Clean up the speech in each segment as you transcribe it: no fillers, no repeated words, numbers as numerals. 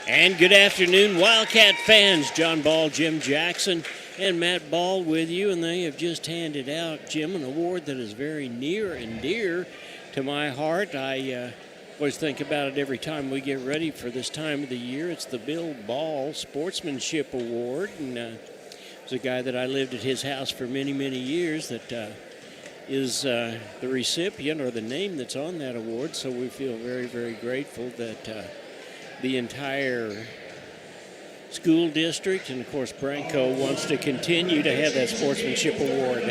And good afternoon, Wildcat fans. John Ball, Jim Jackson, and Matt Ball with you. And they have just handed out, Jim, an award that is very near and dear to my heart. I always think about it every time we get ready for this time of the year. It's the Bill Ball Sportsmanship Award. And it's a guy that I lived at his house for many, many years that is the recipient or the name that's on that award. So we feel very, very grateful that the entire school district and, of course, Branco wants to continue to have that sportsmanship award.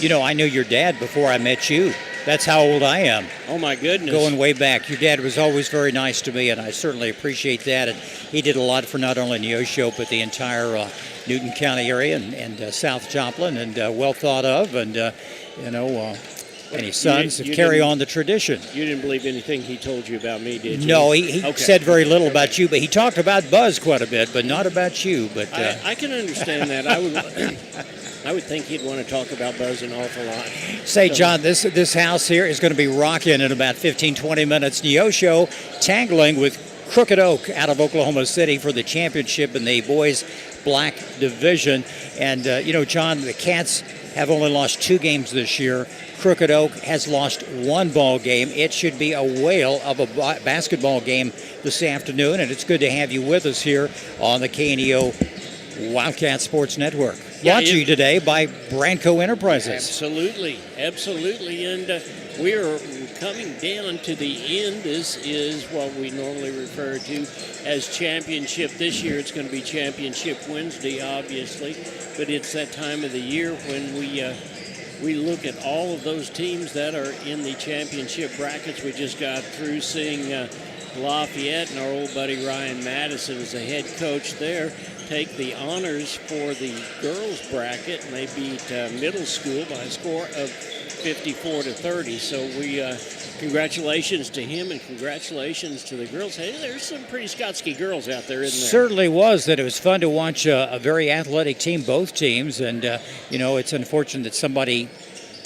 You know, I knew your dad before I met you. That's how old I am. Oh, my goodness. Going way back. Your dad was always very nice to me, and I certainly appreciate that. And he did a lot for not only Neosho, but the entire Newton County area and South Joplin, and well thought of. And, and his sons carry on the tradition. You didn't believe anything he told you about me, did you? No, he said very little about you, but he talked about Buzz quite a bit, but not about you. But I can understand that. I would think he'd want to talk about Buzz an awful lot. Say, John, this house here is going to be rocking in about 15, 20 minutes. Neosho tangling with Crooked Oak out of Oklahoma City for the championship in the boys black division. And, John, the Cats have only lost 2 games this year. Crooked Oak has lost 1 ball game. It should be a whale of a basketball game this afternoon, and it's good to have you with us here on the KNEO Wildcat Sports Network. Brought to you today by Branco Enterprises. Absolutely. And we are coming down to the end. This is what we normally refer to as championship. This year it's going to be Championship Wednesday, obviously, but it's that time of the year when we look at all of those teams that are in the championship brackets. We just got through seeing Lafayette and our old buddy Ryan Madison as the head coach there take the honors for the girls bracket, and they beat middle school by a score of 54-30. So we congratulations to him and congratulations to the girls. Hey, there's some pretty Skotsky girls out there, isn't there? Certainly was. That it was fun to watch a very athletic team, both teams, and it's unfortunate that somebody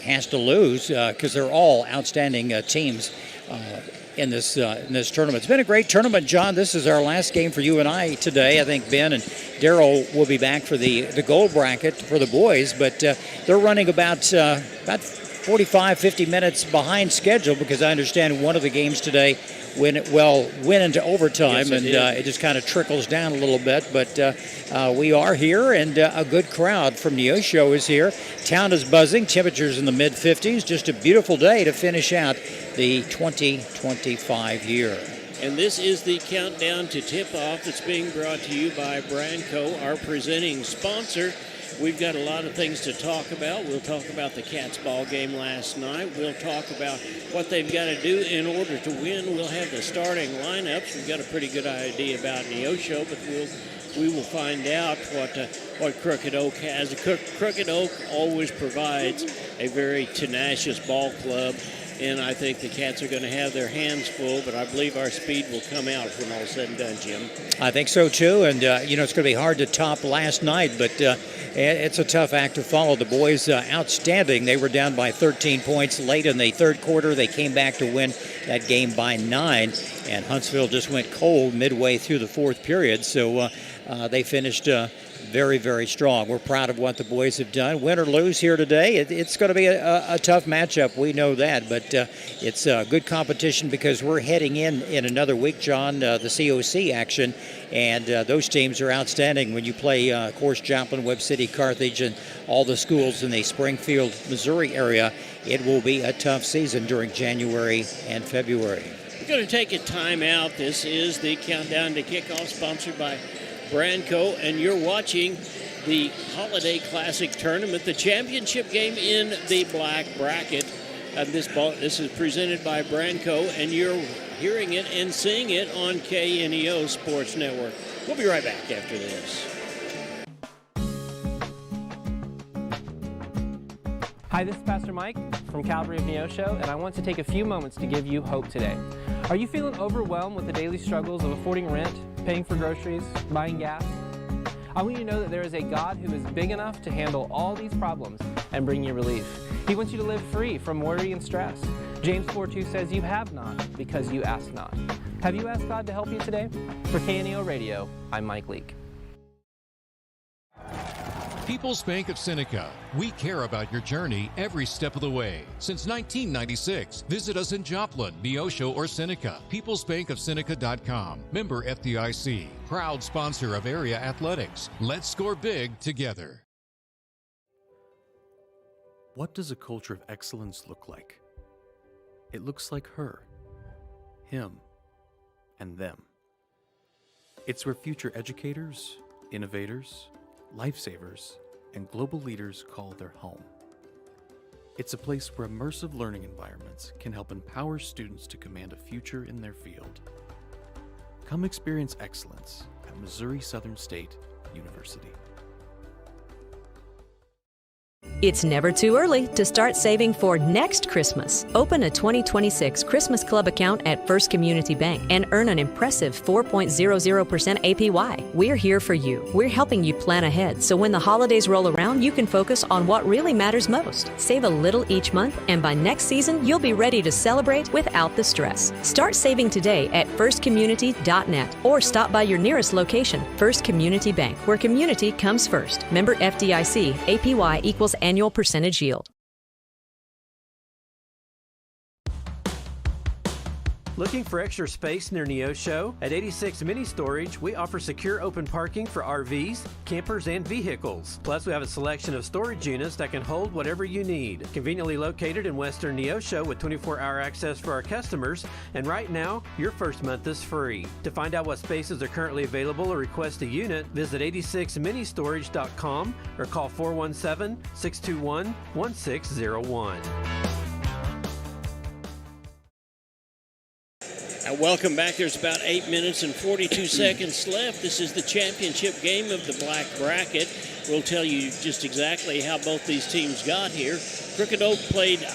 has to lose because they're all outstanding teams in this tournament. It's been a great tournament, John. This is our last game for you and I today. I think Ben and Daryl will be back for the gold bracket for the boys, but they're running about 45, 50 minutes behind schedule because I understand one of the games today went into overtime. Yes, it just kind of trickles down a little bit. But we are here, and a good crowd from Neosho is here. Town is buzzing. Temperatures in the mid-50s. Just a beautiful day to finish out the 2025 year. And this is the countdown to tip-off that's being brought to you by Branco, our presenting sponsor. We've got a lot of things to talk about. We'll talk about the Cats ball game last night. We'll talk about what they've got to do in order to win. We'll have the starting lineups. We've got a pretty good idea about Neosho, but we will find out what Crooked Oak has. Crooked Oak always provides a very tenacious ball club, and I think the Cats are going to have their hands full, but I believe our speed will come out when all's said and done, Jim. I think so, too, and, it's going to be hard to top last night, but it's a tough act to follow. The boys, outstanding. They were down by 13 points late in the third quarter. They came back to win that game by 9, and Huntsville just went cold midway through the fourth period, so they finished very, very strong. We're proud of what the boys have done. Win or lose here today, it's going to be a tough matchup. We know that, but it's a good competition because we're heading in another week, John, the COC action, and those teams are outstanding. When you play, of course, Joplin, Webb City, Carthage, and all the schools in the Springfield, Missouri area, it will be a tough season during January and February. We're going to take a time out. This is the Countdown to Kickoff, sponsored by Branco, and you're watching the Holiday Classic Tournament, the championship game in the black bracket. This is presented by Branco, and you're hearing it and seeing it on KNEO Sports Network. We'll be right back after this. Hi, this is Pastor Mike from Calvary of Neosho, and I want to take a few moments to give you hope today. Are you feeling overwhelmed with the daily struggles of affording rent, paying for groceries, buying gas? I want you to know that there is a God who is big enough to handle all these problems and bring you relief. He wants you to live free from worry and stress. James 4:2 says, "You have not because you ask not." Have you asked God to help you today? For KNEO Radio, I'm Mike Leake. People's Bank of Seneca. We care about your journey every step of the way. Since 1996, visit us in Joplin, Neosho, or Seneca. PeoplesBankOfSeneca.com. Member FDIC. Proud sponsor of area athletics. Let's score big together. What does a culture of excellence look like? It looks like her, him, and them. It's where future educators, innovators, lifesavers, and global leaders call their home. It's a place where immersive learning environments can help empower students to command a future in their field. Come experience excellence at Missouri Southern State University. It's never too early to start saving for next Christmas. Open a 2026 Christmas Club account at First Community Bank and earn an impressive 4.00% APY. We're here for you. We're helping you plan ahead so when the holidays roll around, you can focus on what really matters most. Save a little each month, and by next season, you'll be ready to celebrate without the stress. Start saving today at firstcommunity.net or stop by your nearest location. First Community Bank, where community comes first. Member FDIC, APY equals annual percentage yield. Looking for extra space near Neosho? At 86 Mini Storage, we offer secure open parking for RVs, campers, and vehicles. Plus, we have a selection of storage units that can hold whatever you need. Conveniently located in Western Neosho with 24-hour access for our customers, and right now, your first month is free. To find out what spaces are currently available or request a unit, visit 86ministorage.com or call 417-621-1601. Welcome back. There's about 8 minutes and 42 seconds left. This is the championship game of the Black Bracket. We'll tell you just exactly how both these teams got here. Crooked Oak played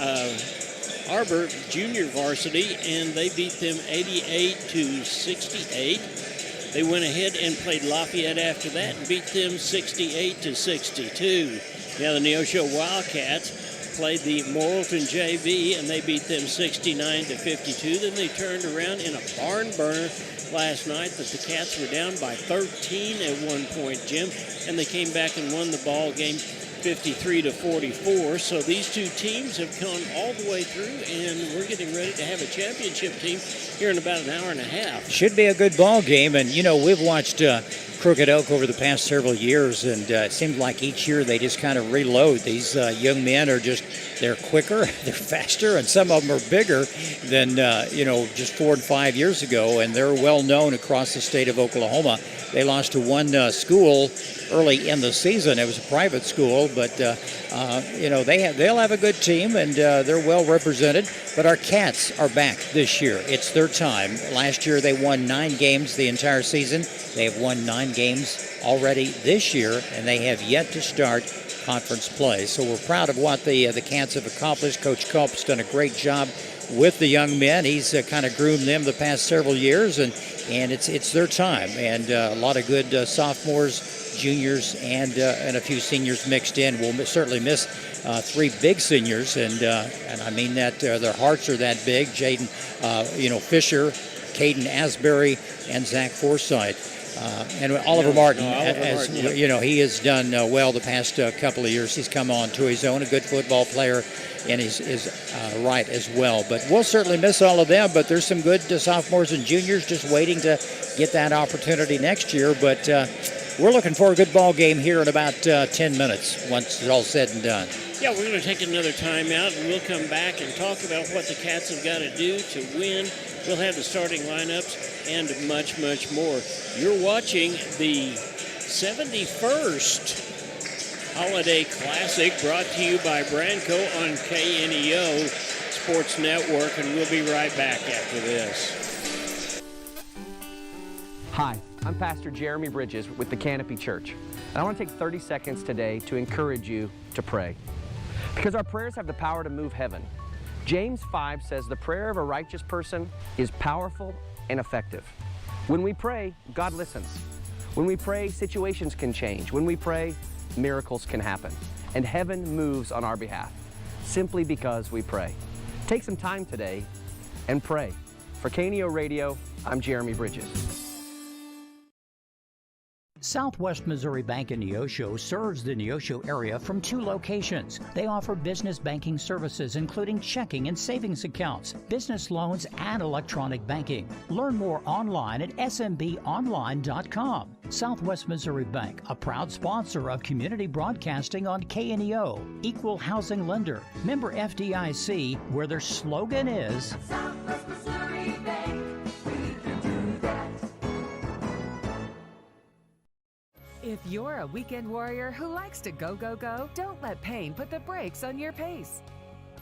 Arbor Junior Varsity, and they beat them 88-68. They went ahead and played Lafayette after that and beat them 68-62. Now the Neosho Wildcats played the Morrilton JV, and they beat them 69-52. Then they turned around in a barn burner last night that the Cats were down by 13 at one point, Jim, and they came back and won the ball game 53-44. So these two teams have come all the way through, and we're getting ready to have a championship team here in about an hour and a half. Should be a good ball game, and you know, we've watched Crooked Oak over the past several years, and it seems like each year they just kind of reload. These young men are they're quicker, they're faster, and some of them are bigger than, just 4 and 5 years ago, and they're well known across the state of Oklahoma. They lost to one school early in the season. It was a private school, but, they'll have a good team, and they're well represented. But our Cats are back this year. It's their time. Last year they won 9 games the entire season. They have won 9 games already this year, and they have yet to start conference play. So we're proud of what the Cats have accomplished. Coach Culp's done a great job with the young men. He's kind of groomed them the past several years, and it's their time. And a lot of good sophomores, juniors, and a few seniors mixed in. We'll certainly miss 3 big seniors, and I mean that their hearts are that big. Jaden, Fisher, Caden Asbury, and Zach Forsythe. And Oliver Martin, he has done well the past couple of years. He's come on to his own, a good football player in his right as well. But we'll certainly miss all of them, but there's some good sophomores and juniors just waiting to get that opportunity next year. But we're looking for a good ball game here in about 10 minutes once it's all said and done. Yeah, we're going to take another timeout, and we'll come back and talk about what the Cats have got to do to win. We'll have the starting lineups and much, much more. You're watching the 71st Holiday Classic brought to you by Branco on KNEO Sports Network, and we'll be right back after this. Hi, I'm Pastor Jeremy Bridges with the Canopy Church, and I want to take 30 seconds today to encourage you to pray. Because our prayers have the power to move heaven. James 5 says the prayer of a righteous person is powerful and effective. When we pray, God listens. When we pray, situations can change. When we pray, miracles can happen. And heaven moves on our behalf, simply because we pray. Take some time today and pray. For KNEO Radio, I'm Jeremy Bridges. Southwest Missouri Bank in Neosho serves the Neosho area from 2 locations. They offer business banking services including checking and savings accounts, business loans, and electronic banking. Learn more online at smbonline.com. Southwest Missouri Bank, a proud sponsor of community broadcasting on KNEO, equal housing lender, member FDIC, where their slogan is Southwest Missouri Bank. If you're a weekend warrior who likes to go, go, go, don't let pain put the brakes on your pace.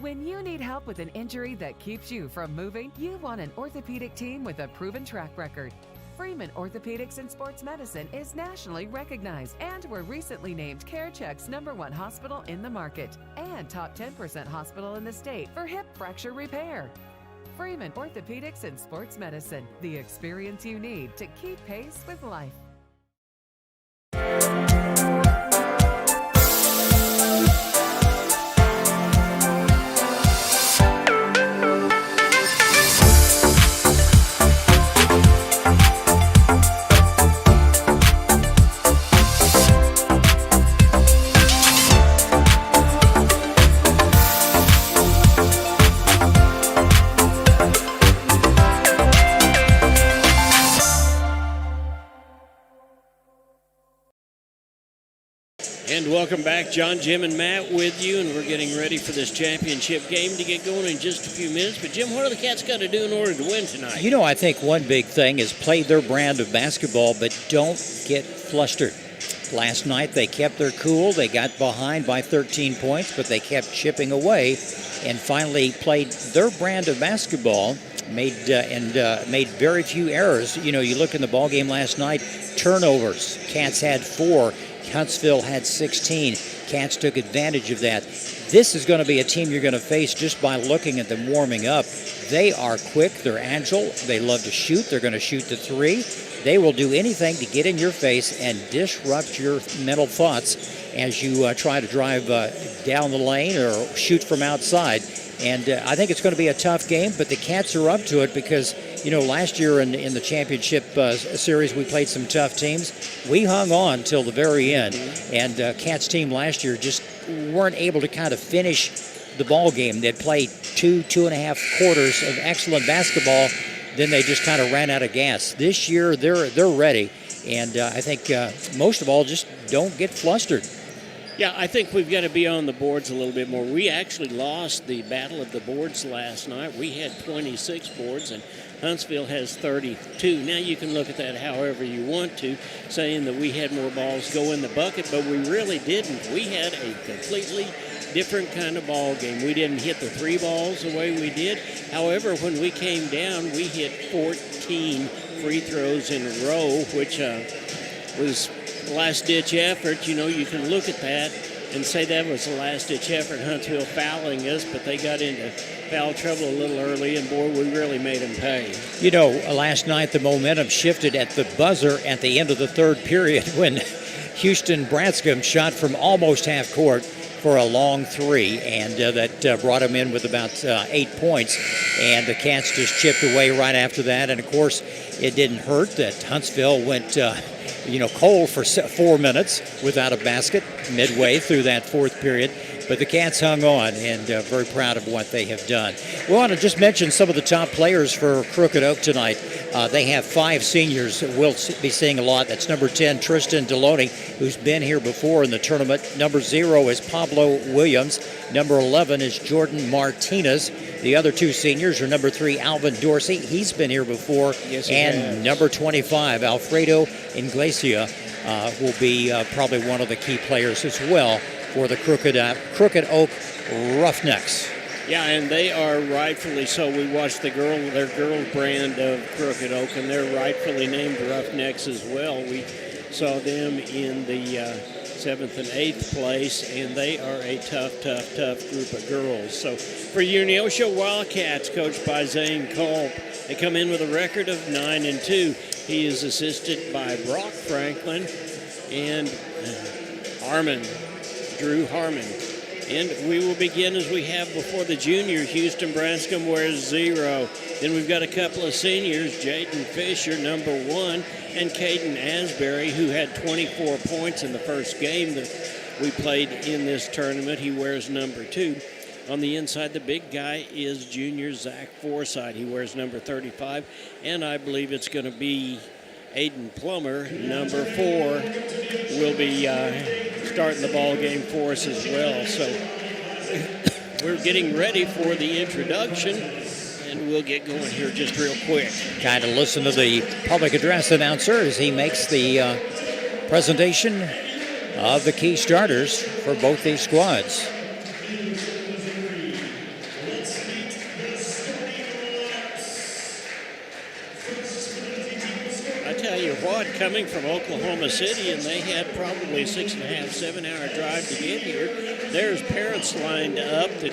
When you need help with an injury that keeps you from moving, you want an orthopedic team with a proven track record. Freeman Orthopedics and Sports Medicine is nationally recognized and were recently named CareCheck's #1 hospital in the market and top 10% hospital in the state for hip fracture repair. Freeman Orthopedics and Sports Medicine, the experience you need to keep pace with life. And welcome back, John, Jim, and Matt with you, and we're getting ready for this championship game to get going in just a few minutes. But, Jim, what do the Cats got to do in order to win tonight? You know, I think one big thing is play their brand of basketball, but don't get flustered. Last night they kept their cool. They got behind by 13 points, but they kept chipping away and finally played their brand of basketball, made very few errors. You know, you look in the ball game last night, turnovers. Cats had 4. Huntsville had 16. Cats took advantage of that. This is going to be a team you're going to face just by looking at them warming up. They are quick. They're agile. They love to shoot. They're going to shoot the 3. They will do anything to get in your face and disrupt your mental thoughts as you try to drive down the lane or shoot from outside. And I think it's going to be a tough game, but the Cats are up to it because, you know, last year in the championship series, we played some tough teams. We hung on till the very end, and Cats team last year just weren't able to kind of finish the ball game. They'd played 2.5 quarters of excellent basketball, then they just kind of ran out of gas. This year, they're ready, and I think most of all, just don't get flustered. Yeah, I think we've got to be on the boards a little bit more. We actually lost the battle of the boards last night. We had 26 boards, and Huntsville has 32. Now you can look at that however you want to, saying that we had more balls go in the bucket, but we really didn't. We had a completely different kind of ball game. We didn't hit the 3 balls the way we did. However, when we came down, we hit 14 free throws in a row, which was last-ditch effort. You know, you can look at that and say that was a last-ditch effort, Huntsville fouling us, but they got into foul trouble a little early, and, boy, we really made them pay. You know, last night the momentum shifted at the buzzer at the end of the third period when Houston Branscombe shot from almost half court for a long 3, and that brought him in with about 8 points, and the Cats just chipped away right after that. And, of course, it didn't hurt that Huntsville went cold for 4 minutes without a basket midway through that fourth period. But the Cats hung on, and very proud of what they have done. We want to just mention some of the top players for Crooked Oak tonight. They have 5 seniors that we'll be seeing a lot. That's number 10, Tristan Deloney, who's been here before in the tournament. Number 0 is Pablo Williams. Number 11 is Jordan Martinez. The other 2 seniors are number 3, Alvin Dorsey. He's been here before. Yes, he and has. Number 25, Alfredo Inglesia, will be probably one of the key players as well for the Crooked Oak Roughnecks. Yeah, and they are rightfully so. We watched their girl brand of Crooked Oak, and they're rightfully named Roughnecks as well. We saw them in the 7th and 8th place, and they are a tough group of girls. So for Neosho Wildcats, coached by Zane Culp, they come in with a record of 9-2. He is assisted by Brock Franklin and Drew Harmon. And we will begin as we have before the juniors. Houston Branscombe wears 0. Then we've got a couple of seniors, Jaden Fisher, number 1, and Caden Asbury, who had 24 points in the first game that we played in this tournament. He wears number 2. On the inside, the big guy is junior Zach Forsythe. He wears number 35, and I believe it's going to be Aiden Plummer, number 4, will be starting the ball game for us as well. So we're getting ready for the introduction, and we'll get going here just real quick. Kind of listen to the public address announcer as he makes the presentation of the key starters for both these squads. What, coming from Oklahoma City, and they had probably a 6.5, 7-hour drive to get here. There's parents lined up that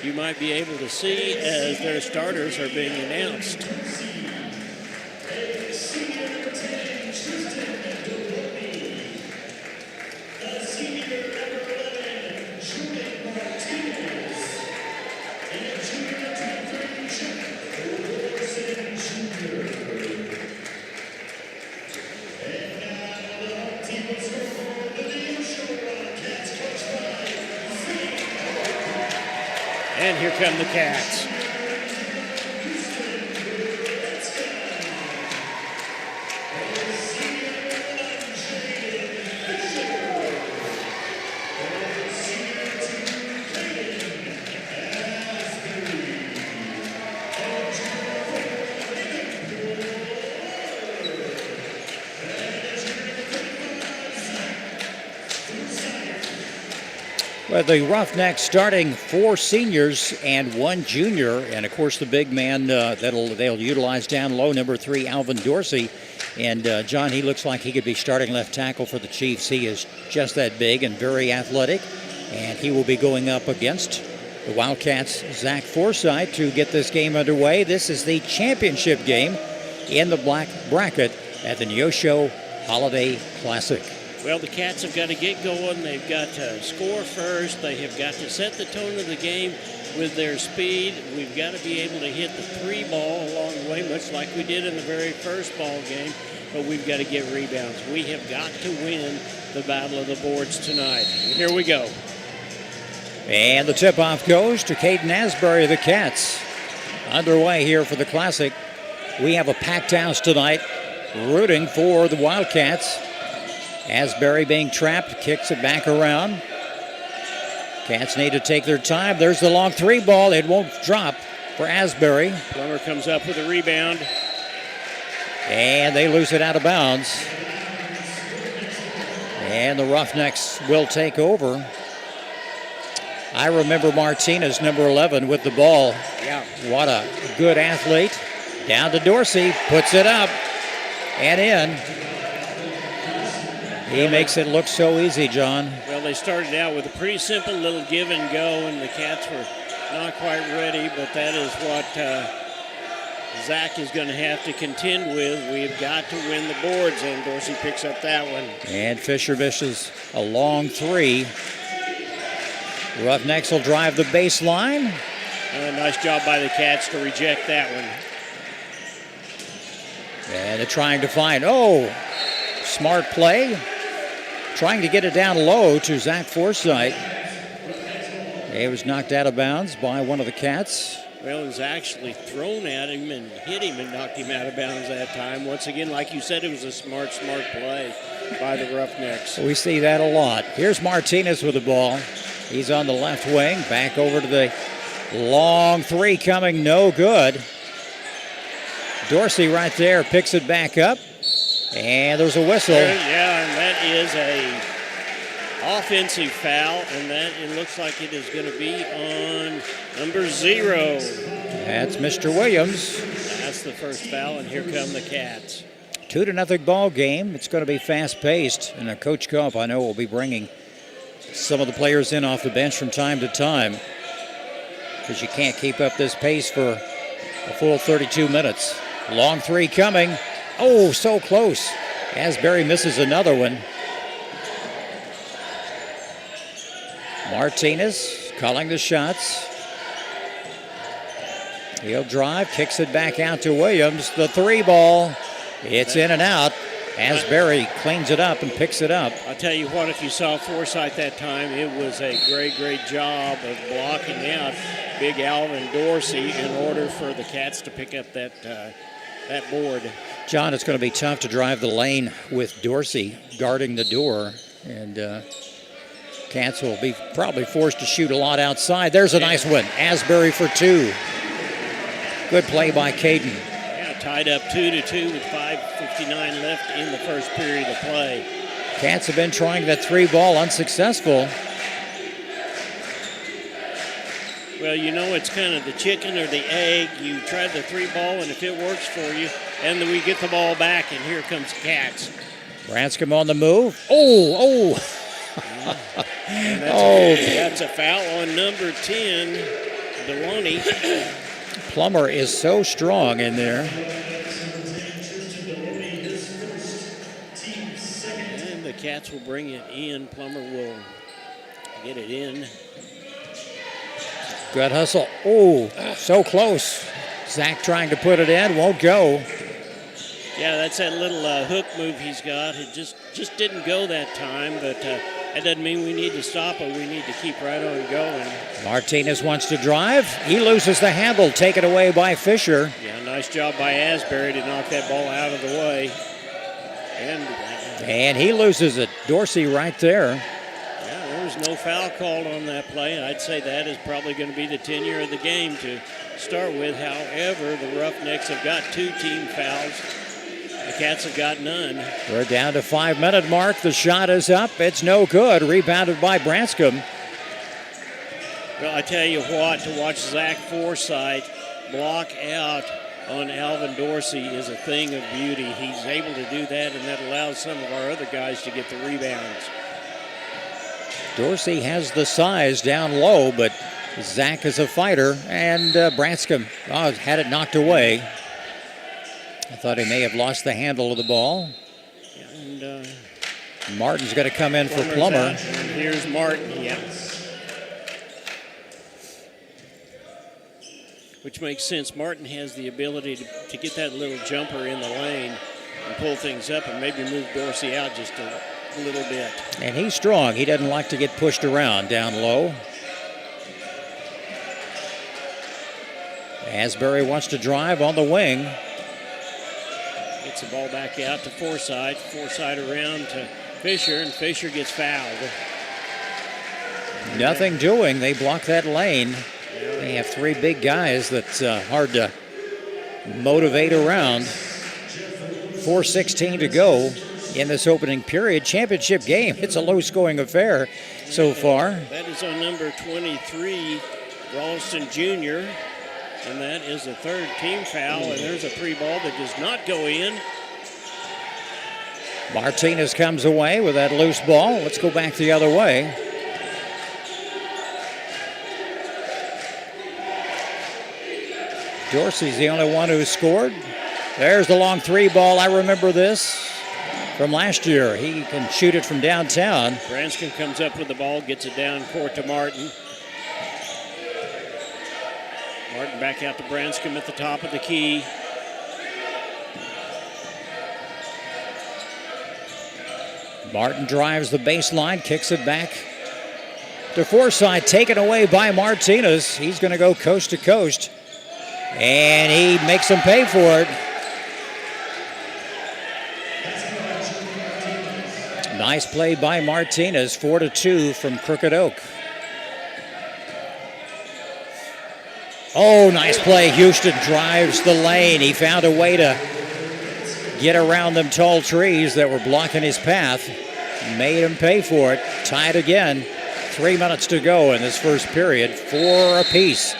you might be able to see as their starters are being announced. And here come the Cats. Well, the Roughnecks starting 4 seniors and 1 junior, and of course the big man they'll utilize down low, number 3, Alvin Dorsey. And John, he looks like he could be starting left tackle for the Chiefs. He is just that big and very athletic, and he will be going up against the Wildcats' Zach Forsythe to get this game underway. This is the championship game in the black bracket at the Neosho Holiday Classic. Well, the Cats have got to get going. They've got to score first. They have got to set the tone of the game with their speed. We've got to be able to hit the 3 ball along the way, much like we did in the very first ball game, but we've got to get rebounds. We have got to win the battle of the boards tonight. Here we go. And the tip-off goes to Caden Asbury of the Cats. Underway here for the Classic. We have a packed house tonight rooting for the Wildcats. Asbury being trapped, kicks it back around. Cats need to take their time. There's the long 3 ball. It won't drop for Asbury. Plummer comes up with a rebound. And they lose it out of bounds. And the Roughnecks will take over. I remember Martinez, number 11, with the ball. Yeah. What a good athlete. Down to Dorsey, puts it up and in. He makes it look so easy, John. Well, they started out with a pretty simple little give and go, and the Cats were not quite ready, but that is what Zach is going to have to contend with. We've got to win the boards, and Dorsey picks up that one. And Fisher misses a long 3. Roughnecks will drive the baseline. Nice job by the Cats to reject that one. And they're trying to find, smart play. Trying to get it down low to Zach Forsythe. It was knocked out of bounds by one of the Cats. Well, it was actually thrown at him and hit him and knocked him out of bounds that time. Once again, like you said, it was a smart play by the Roughnecks. We see that a lot. Here's Martinez with the ball. He's on the left wing. Back over to the long 3 coming, no good. Dorsey right there picks it back up. And there's a whistle. Yeah, and that is a offensive foul, and it looks like it is going to be on number 0. That's Mr. Williams. That's the first foul, and here come the Cats. 2-0 ball game. It's going to be fast-paced, and Coach Cobb, I know, will be bringing some of the players in off the bench from time to time because you can't keep up this pace for a full 32 minutes. Long 3 coming. Oh, so close. Asbury misses another one. Martinez calling the shots. He'll drive, kicks it back out to Williams. The 3 ball, it's in and out. Asbury cleans it up and picks it up. I'll tell you what, if you saw Forsythe that time, it was a great job of blocking out big Alvin Dorsey in order for the Cats to pick up that board. John, it's going to be tough to drive the lane with Dorsey guarding the door, and Cats will be probably forced to shoot a lot outside. There's a nice one. Asbury for 2. Good play by Caden. Yeah, tied up 2-2 with 5:59 left in the first period of play. Cats have been trying that 3 ball, unsuccessful. Well, you know, it's kind of the chicken or the egg. You try the 3 ball, and if it works for you, and then we get the ball back, and here comes Cats. Branscombe on the move. Oh! That's a foul on number 10, Deloney. Plummer is so strong in there. And the Cats will bring it in. Plummer will get it in. Good hustle. Oh, so close. Zach trying to put it in, won't go. Yeah, that's that little hook move he's got. It just didn't go that time, but that doesn't mean we need to stop it. We need to keep right on going. Martinez wants to drive. He loses the handle, taken away by Fisher. Yeah, nice job by Asbury to knock that ball out of the way. And he loses it. Dorsey right there. Yeah, there was no foul called on that play. I'd say that is probably going to be the tenure of the game to start with. However, the Roughnecks have got 2 team fouls. The Cats have got none. We're down to 5-minute mark. The shot is up. It's no good. Rebounded by Branscombe. Well, I tell you what, to watch Zach Forsythe block out on Alvin Dorsey is a thing of beauty. He's able to do that, and that allows some of our other guys to get the rebounds. Dorsey has the size down low, but Zach is a fighter, and Branscombe had it knocked away. I thought he may have lost the handle of the ball. And Martin's going to come in for Plummer. And here's Martin, yeah. Which makes sense. Martin has the ability to get that little jumper in the lane and pull things up and maybe move Dorsey out just a little bit. And he's strong. He doesn't like to get pushed around down low. Asbury wants to drive on the wing. Gets the ball back out to Forsythe. Forsythe around to Fisher, and Fisher gets fouled. Nothing doing. They block that lane. They have 3 big guys that's hard to motivate around. 4:16 to go in this opening period. Championship game. It's a low-scoring affair so far. That is on number 23, Ralston Jr., and that is the 3rd team foul, and there's a 3 ball that does not go in. Martinez comes away with that loose ball. Let's go back the other way. Dorsey's the only one who scored. There's the long 3 ball. I remember this from last year. He can shoot it from downtown. Branscombe comes up with the ball, gets it down court to Martin. Martin back out to Branscombe at the top of the key. Martin drives the baseline, kicks it back to Forsythe, taken away by Martinez. He's going to go coast to coast, and he makes them pay for it. Nice play by Martinez, 4-2 from Crooked Oak. Oh, nice play. Houston drives the lane. He found a way to get around them tall trees that were blocking his path. Made him pay for it. Tied again. 3 minutes to go in this first period. 4 apiece.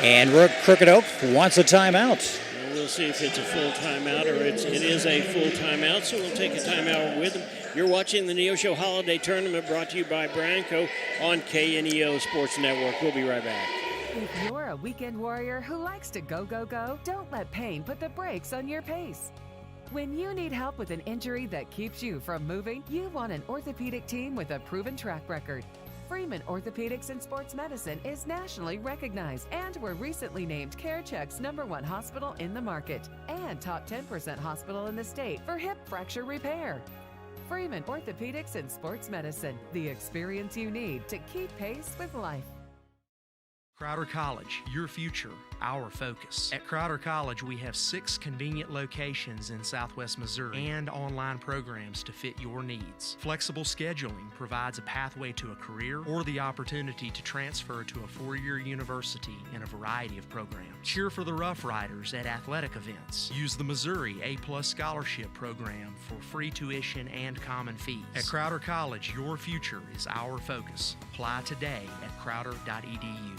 And Crooked Oak wants a timeout. We'll see if it's a full timeout or it is a full timeout, so we'll take a timeout with them. You're watching the Neosho Holiday Tournament brought to you by Branco on KNEO Sports Network. We'll be right back. If you're a weekend warrior who likes to go, don't let pain put the brakes on your pace. When you need help with an injury that keeps you from moving, you want an orthopedic team with a proven track record. Freeman Orthopedics and Sports Medicine is nationally recognized, and we're recently named CareCheck's #1 hospital in the market and top 10% hospital in the state for hip fracture repair. Freeman Orthopedics and Sports Medicine, the experience you need to keep pace with life. Crowder College, your future, our focus. At Crowder College, we have 6 convenient locations in Southwest Missouri and online programs to fit your needs. Flexible scheduling provides a pathway to a career or the opportunity to transfer to a 4-year university in a variety of programs. Cheer for the Rough Riders at athletic events. Use the Missouri A+ Scholarship Program for free tuition and common fees. At Crowder College, your future is our focus. Apply today at crowder.edu.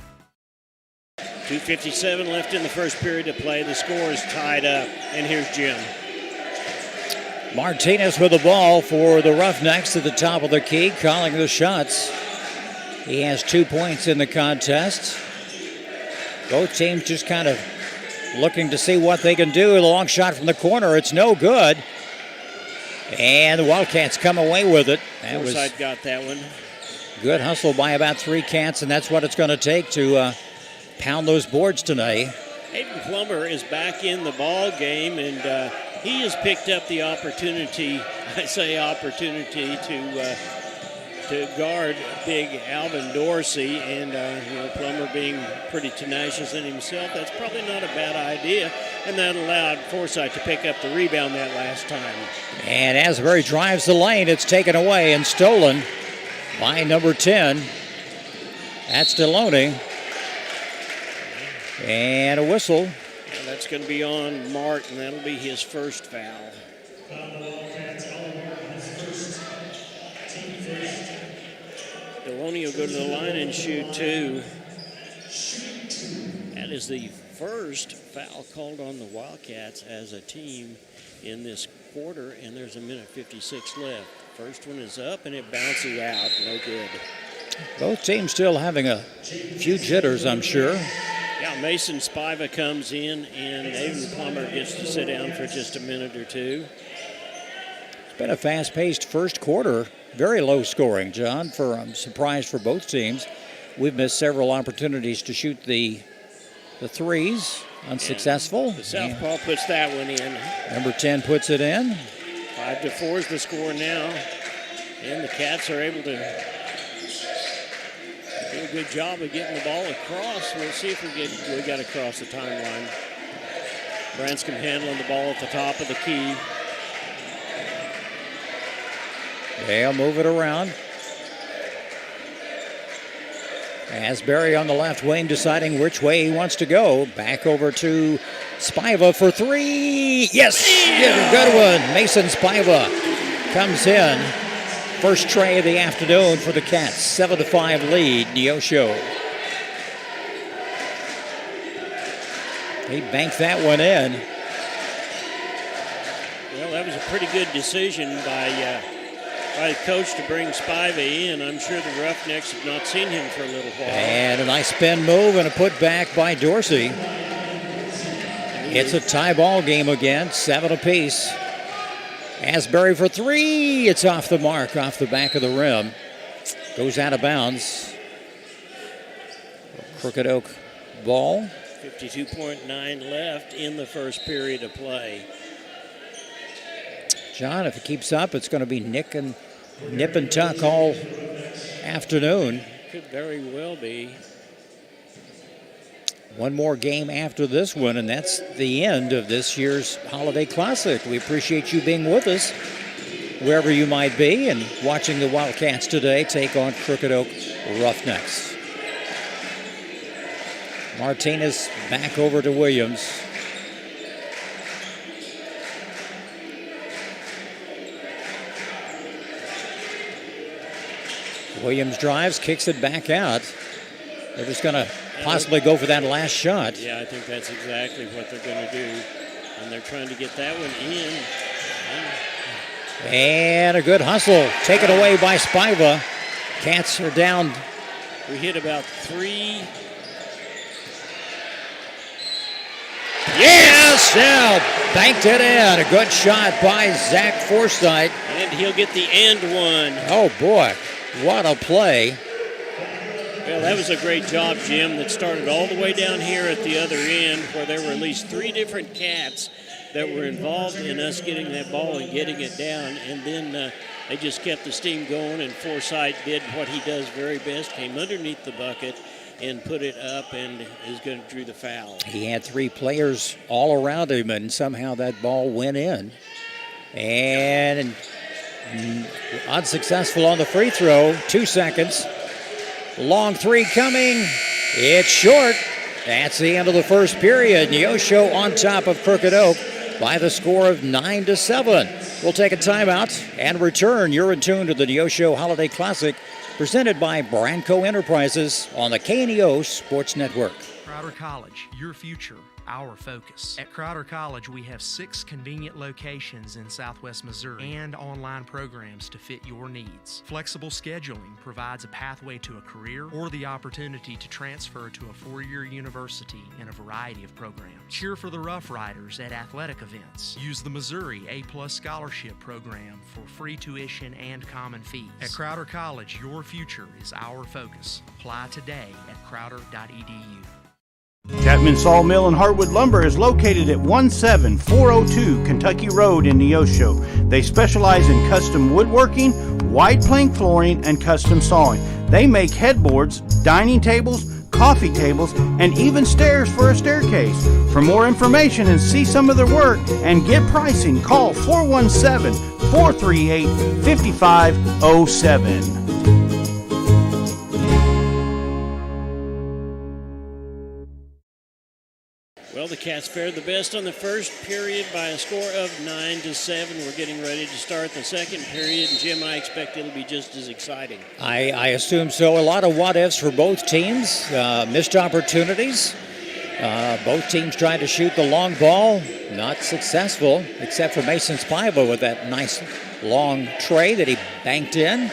2:57 left in the first period to play. The score is tied up, and here's Jim. Martinez with the ball for the Roughnecks at the top of the key, calling the shots. He has 2 points in the contest. Both teams just kind of looking to see what they can do. The long shot from the corner, it's no good. And the Wildcats come away with it. That was Forsythe got that one. Good hustle by about 3 Cats, and that's what it's going to take to pound those boards tonight. Hayden Plummer is back in the ball game, and he has picked up the opportunity, to guard big Alvin Dorsey, and Plummer being pretty tenacious in himself, that's probably not a bad idea, and that allowed Forsythe to pick up the rebound that last time. And Asbury drives the lane. It's taken away and stolen by number 10. That's Deloney. And a whistle. And that's going to be on Martin. That'll be his first foul. Deloney will go to the line and shoot 2. That is the first foul called on the Wildcats as a team in this quarter, and there's 1:56 left. First one is up, and it bounces out. No good. Both teams still having a few jitters, I'm sure. Yeah, Mason Spiva comes in, and Hayden Plummer gets to sit down for just a minute or two. It's been a fast-paced first quarter. Very low scoring, John. I'm surprised for both teams. We've missed several opportunities to shoot the threes. Unsuccessful. The Southpaw puts that one in. Number 10 puts it in. 5-4 is the score now. And the Cats are able to do a good job of getting the ball across. We'll see if we got across the timeline. Branscombe handling the ball at the top of the key. They'll move it around. Asbury on the left wing deciding which way he wants to go. Back over to Spiva for 3. Yes! Good one. Mason Spiva comes in. First tray of the afternoon for the Cats. 7-5 lead, Neosho. He banked that one in. Well, that was a pretty good decision by the coach to bring Spiva in. I'm sure the Roughnecks have not seen him for a little while. And a nice spin move and a putback by Dorsey. It's a tie ball game again, 7 apiece. Asbury for 3. It's off the mark, off the back of the rim. Goes out of bounds. Crooked Oak ball. 52.9 left in the first period of play. John, if it keeps up, it's going to be nip and tuck all afternoon. Could very well be. One more game after this one, and that's the end of this year's Holiday Classic. We appreciate you being with us, wherever you might be, and watching the Wildcats today take on Crooked Oak Roughnecks. Martinez back over to Williams. Williams drives, kicks it back out. They're just going to possibly go for that last shot. Yeah, I think that's exactly what they're going to do. And they're trying to get that one in. And a good hustle. Taken away by Spiva. Cats are down. We hit about 3. Yes! Yeah, banked it in. A good shot by Zach Forsythe. And he'll get the end one. Oh, boy. What a play. Well, that was a great job, Jim, that started all the way down here at the other end where there were at least 3 different cats that were involved in us getting that ball and getting it down. And then they just kept the steam going, and Forsythe did what he does very best, came underneath the bucket and put it up and is going to drew the foul. He had 3 players all around him, and somehow that ball went in. And unsuccessful on the free throw. 2 seconds. Long 3 coming. It's short. That's the end of the first period. Neosho on top of Crooked Oak by the score of 9-7. We'll take a timeout and return. You're in tune to the Neosho Holiday Classic, presented by Branco Enterprises on the KNEO Sports Network. Crowder College, your future, our focus. At Crowder College, we have 6 convenient locations in Southwest Missouri and online programs to fit your needs. Flexible scheduling provides a pathway to a career or the opportunity to transfer to a 4-year university in a variety of programs. Cheer for the Rough Riders at athletic events. Use the Missouri A+ Scholarship Program for free tuition and common fees. At Crowder College, your future is our focus. Apply today at crowder.edu. Chapman Sawmill and Hardwood Lumber is located at 17402 Kentucky Road in Neosho. They specialize in custom woodworking, wide plank flooring, and custom sawing. They make headboards, dining tables, coffee tables, and even stairs for a staircase. For more information and see some of their work and get pricing, call 417-438-5507. Well, the Cats fared the best on the first period by a score of 9-7. We're getting ready to start the second period, and Jim, I expect it'll be just as exciting. I assume so. A lot of what-ifs for both teams. Missed opportunities. Both teams tried to shoot the long ball. Not successful, except for Mason Spivey with that nice long tray that he banked in.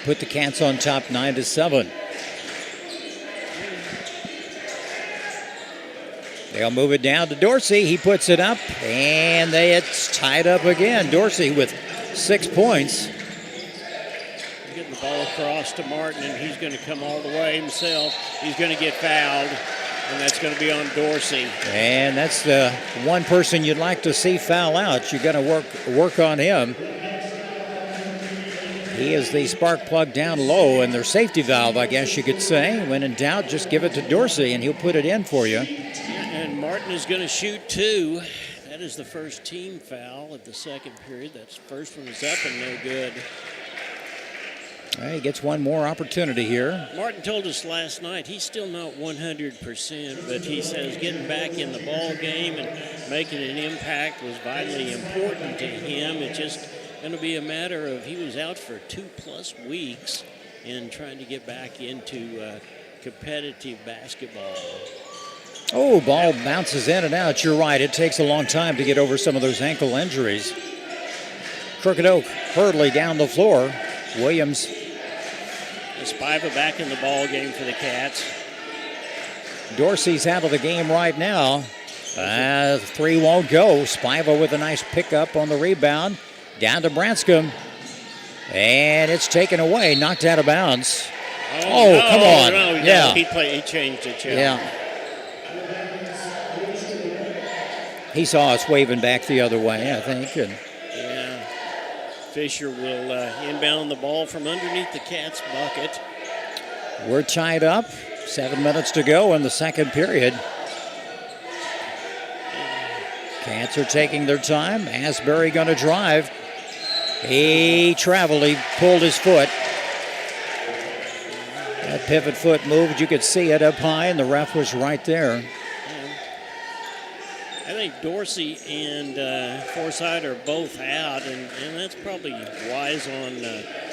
Put the Cats on top 9-7. They'll move it down to Dorsey. He puts it up, and it's tied up again. Dorsey with 6 points. Getting the ball across to Martin, and he's going to come all the way himself. He's going to get fouled, and that's going to be on Dorsey. And that's the one person you'd like to see foul out. You're going to work on him. He is the spark plug down low, and their safety valve, I guess you could say. When in doubt, just give it to Dorsey, and he'll put it in for you. And Martin is going to shoot 2. That is the first team foul of the second period. That first one is up and no good. He gets one more opportunity here. Martin told us last night he's still not 100%, but he says getting back in the ball game and making an impact was vitally important to him. It's just going to be a matter of he was out for 2+ weeks and trying to get back into competitive basketball. Oh, ball bounces in and out. You're right. It takes a long time to get over some of those ankle injuries. Crooked Oak hurriedly down the floor. Williams. Spivey back in the ball game for the Cats. Dorsey's out of the game right now. 3 won't go. Spivey with a nice pickup on the rebound. Down to Branscombe. And it's taken away. Knocked out of bounds. Oh, come on. No, yeah. He changed it. Yeah. He saw us waving back the other way, I think. And yeah. Fisher will inbound the ball from underneath the Cats' bucket. We're tied up. 7 minutes to go in the second period. Cats are taking their time. Asbury going to drive. He traveled. He pulled his foot. That pivot foot moved. You could see it up high, and the ref was right there. I think Dorsey and Forsythe are both out, and that's probably wise on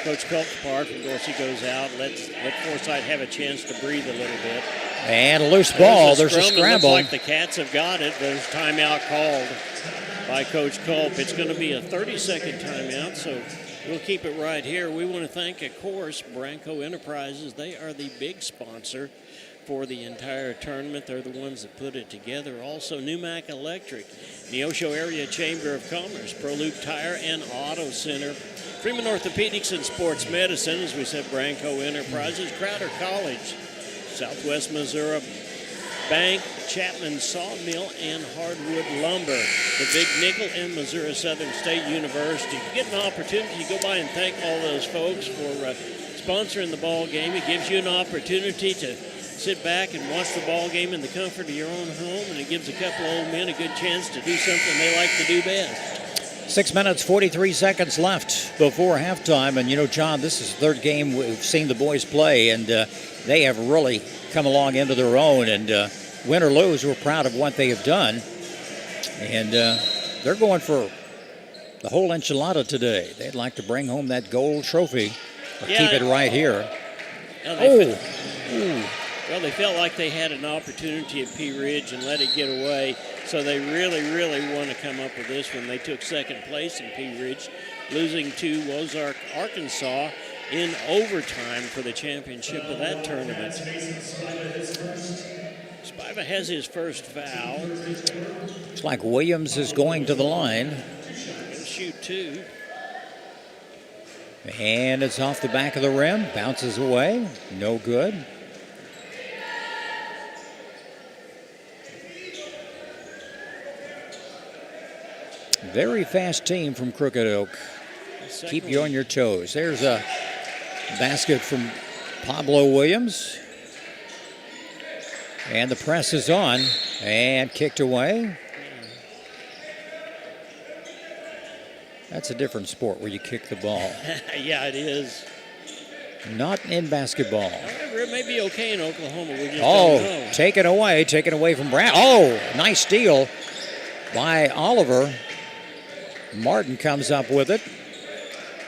Coach Culp's part when Dorsey goes out. Let Forsythe have a chance to breathe a little bit. And a loose ball. There's a scramble. It looks like the Cats have got it. There's timeout called by Coach Culp. It's going to be a 30-second timeout, so we'll keep it right here. We want to thank, of course, Branco Enterprises. They are the big sponsor for the entire tournament. They're the ones that put it together. Also, Newmac Electric, Neosho Area Chamber of Commerce, ProLoop Tire and Auto Center, Freeman Orthopedics and Sports Medicine, as we said, Branco Enterprises, Crowder College, Southwest Missouri Bank, Chapman Sawmill, and Hardwood Lumber. The Big Nickel and Missouri Southern State University. If you get an opportunity, go by and thank all those folks for sponsoring the ball game. It gives you an opportunity to sit back and watch the ball game in the comfort of your own home, and it gives a couple of old men a good chance to do something they like to do best. 6 minutes, 43 seconds left before halftime. And, you know, John, this is the third game we've seen the boys play, and they have really come along into their own. And win or lose, we're proud of what they have done. And they're going for the whole enchilada today. They'd like to bring home that gold trophy or keep it right here. Well, they felt like they had an opportunity at Pea Ridge and let it get away, so they really, really want to come up with this one. They took second place in Pea Ridge, losing to Ozark, Arkansas in overtime for the championship of that tournament. Spiva has his first foul. Looks like Williams is going to the line. He'll shoot two. And it's off the back of the rim, bounces away, no good. Very fast team from Crooked Oak. Keep you on your toes. There's a basket from Pablo Williams. And the press is on and kicked away. That's a different sport where you kick the ball. Yeah, it is. Not in basketball. However, it may be okay in Oklahoma. We just don't know. Taken away from Brown. Oh, nice steal by Oliver. Martin comes up with it.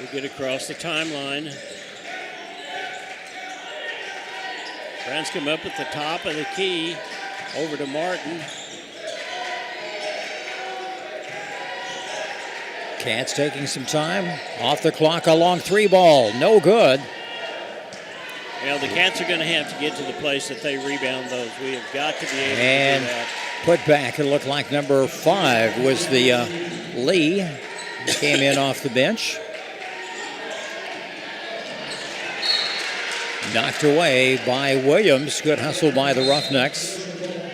We get across the timeline. Brown's come up at the top of the key. Over to Martin. Cats taking some time. Off the clock, a long three ball. No good. Well, the Cats are going to have to get to the place that they rebound those. We have got to be able to do that. Put back, it looked like number 5 was the Lee. He came in off the bench. Knocked away by Williams. Good hustle by the Roughnecks.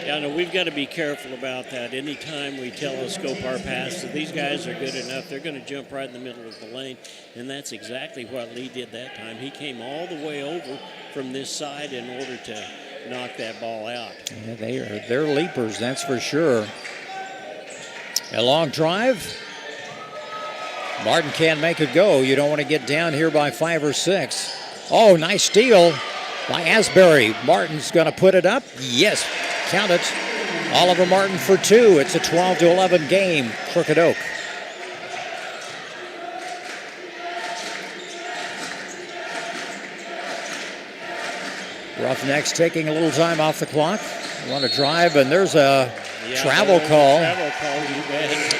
Yeah, no, we've got to be careful about that. Anytime we telescope our pass, if these guys are good enough, they're going to jump right in the middle of the lane, and that's exactly what Lee did that time. He came all the way over from this side in order to knock that ball out. Yeah, they're leapers, that's for sure. A long drive. Martin can't make it go. You don't want to get down here by 5 or 6. Oh, nice steal by Asbury. Martin's going to put it up. Yes, count it. Oliver Martin for 2. It's a 12-11 game, Crooked Oak. Roughnecks taking a little time off the clock. Want to drive, and there's a travel call. Travel call, you bet.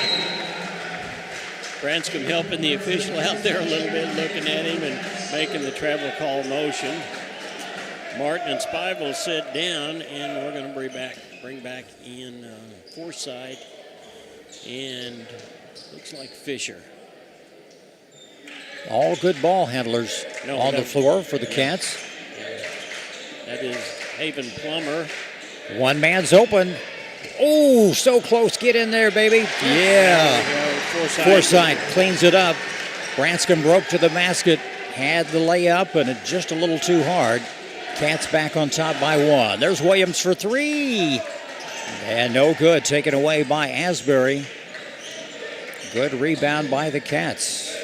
Branscombe helping the official out there a little bit, looking at him and making the travel call motion. Martin and Spiva will sit down, and we're going to bring back in Forsythe and looks like Fisher. All good ball handlers on the floor for the Cats. That is Haven Plummer. One man's open. Oh, so close. Get in there, baby. Yeah. Forsythe cleans it up. Branscombe broke to the basket, had the layup, and it just a little too hard. Cats back on top by 1. There's Williams for 3. And no good. Taken away by Asbury. Good rebound by the Cats.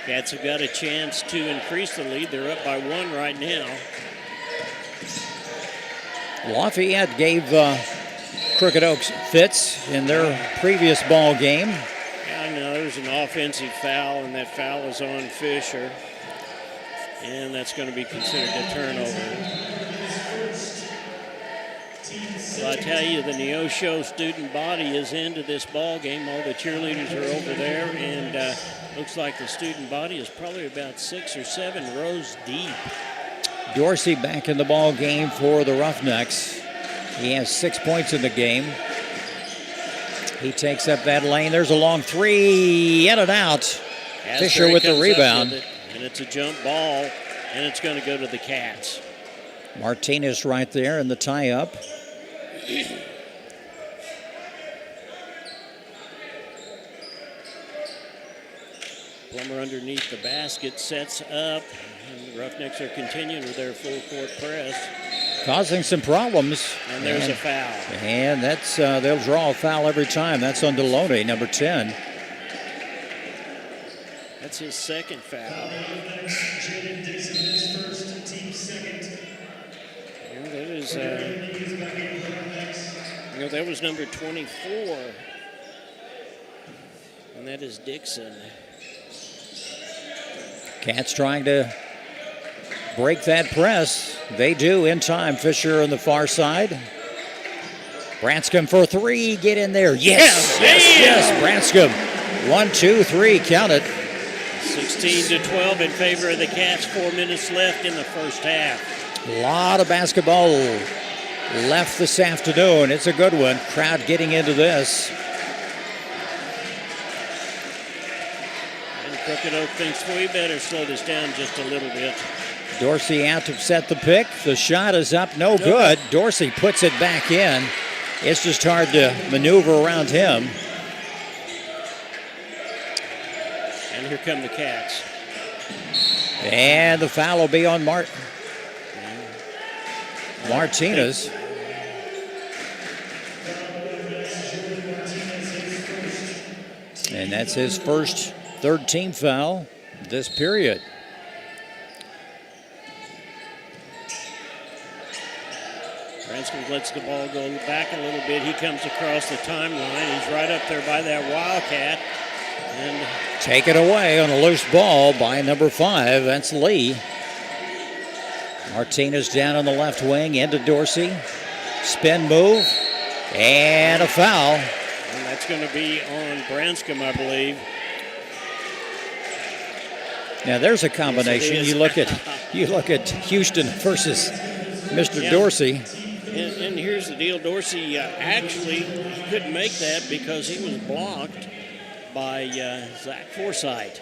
Cats have got a chance to increase the lead. They're up by 1 right now. Lafayette gave Crooked Oaks fits in their previous ball game. Yeah, no, there's an offensive foul, and that foul is on Fisher. And that's going to be considered a turnover. Well, I tell you, the Neosho student body is into this ball game. All the cheerleaders are over there, and looks like the student body is probably about 6 or 7 rows deep. Dorsey back in the ball game for the Roughnecks. He has 6 points in the game. He takes up that lane. There's a long 3, in and out. Fisher with the rebound. And it's a jump ball, and it's going to go to the Cats. Martinez right there in the tie-up. Plummer underneath the basket, sets up. And the Roughnecks are continuing with their full court press. Causing some problems. And there's a foul. And that's they'll draw a foul every time. That's on Deloney, number 10. That's his second foul. That was number 24. And that is Dixon. Cats trying to break that press. They do in time. Fisher on the far side. Branscombe for three. Get in there. Yes, yes. Branscombe. 1, 2, 3. Count it. 16-12 in favor of the Cats. 4 minutes left in the first half. A lot of basketball left this afternoon. It's a good one. Crowd getting into this. And Crooked Oak thinks we better slow this down just a little bit. Dorsey out to set the pick. The shot is up, no good. Dorsey puts it back in. It's just hard to maneuver around him. And here come the Cats. And the foul will be on Martinez. And that's his first third-team foul this period. Branscombe lets the ball go back a little bit. He comes across the timeline. He's right up there by that Wildcat. And taken away on a loose ball by number 5. That's Lee. Martinez down on the left wing into Dorsey. Spin move. And a foul. And that's going to be on Branscombe, I believe. Now there's a combination. You look at Houston versus Mr. Dorsey. And here's the deal. Dorsey actually couldn't make that because he was blocked by Zach Forsythe.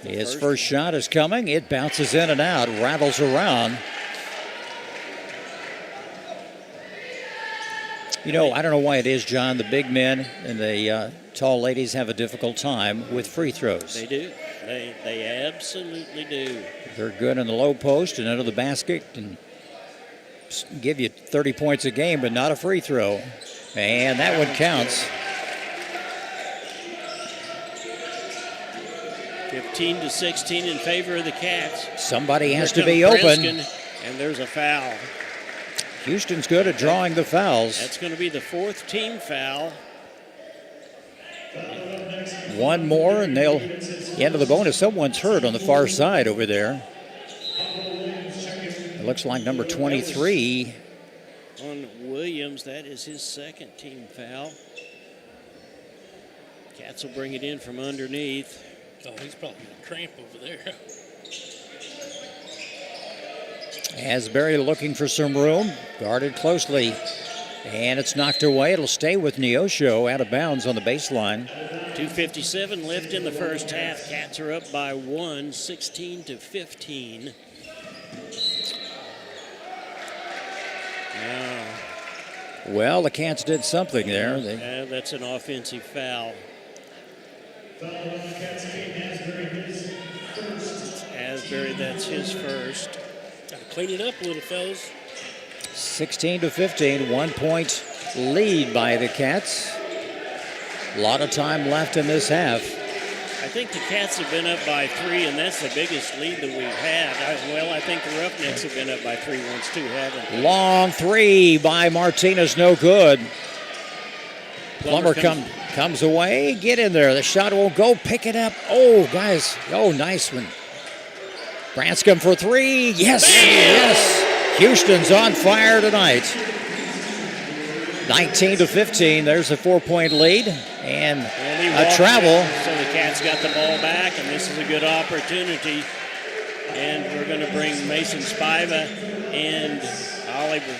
His first shot is coming. It bounces in and out, rattles around. You know, I don't know why it is, John. The big men and the tall ladies have a difficult time with free throws. They do. They absolutely do. They're good in the low post and under the basket and give you 30 points a game, but not a free throw. And that one counts. 15-16 in favor of the Cats. Somebody has to be open. And there's a foul. Houston's good at drawing the fouls. That's going to be the 4th team foul. One more and they'll into the bonus. Someone's hurt on the far side over there. It looks like number 23. On Williams, that is his 2nd team foul. Cats will bring it in from underneath. Oh, he's probably going to cramp over there. Asbury looking for some room, guarded closely, and it's knocked away. It'll stay with Neosho, out of bounds on the baseline. 2:57 left in the first half. Cats are up by 1, 16-15. Well, the Cats did something there. That's an offensive foul. Asbury, that's his first. Got to clean it up a little, fellas. 16-15, 1 point lead by the Cats. A lot of time left in this half. I think the Cats have been up by 3, and that's the biggest lead that we've had. I think the Roughnecks have been up by 3 once too, haven't they? Long 3 by Martinez, no good. Plummer comes away. Get in there. The shot won't go. Pick it up. Oh, guys. Oh, nice one. Branscombe for 3. Yes. Bam! Yes. Houston's on fire tonight. 19-15. There's a 4-point lead and a travel. So the Cats got the ball back, and this is a good opportunity. And we're going to bring Mason Spiva and Oliver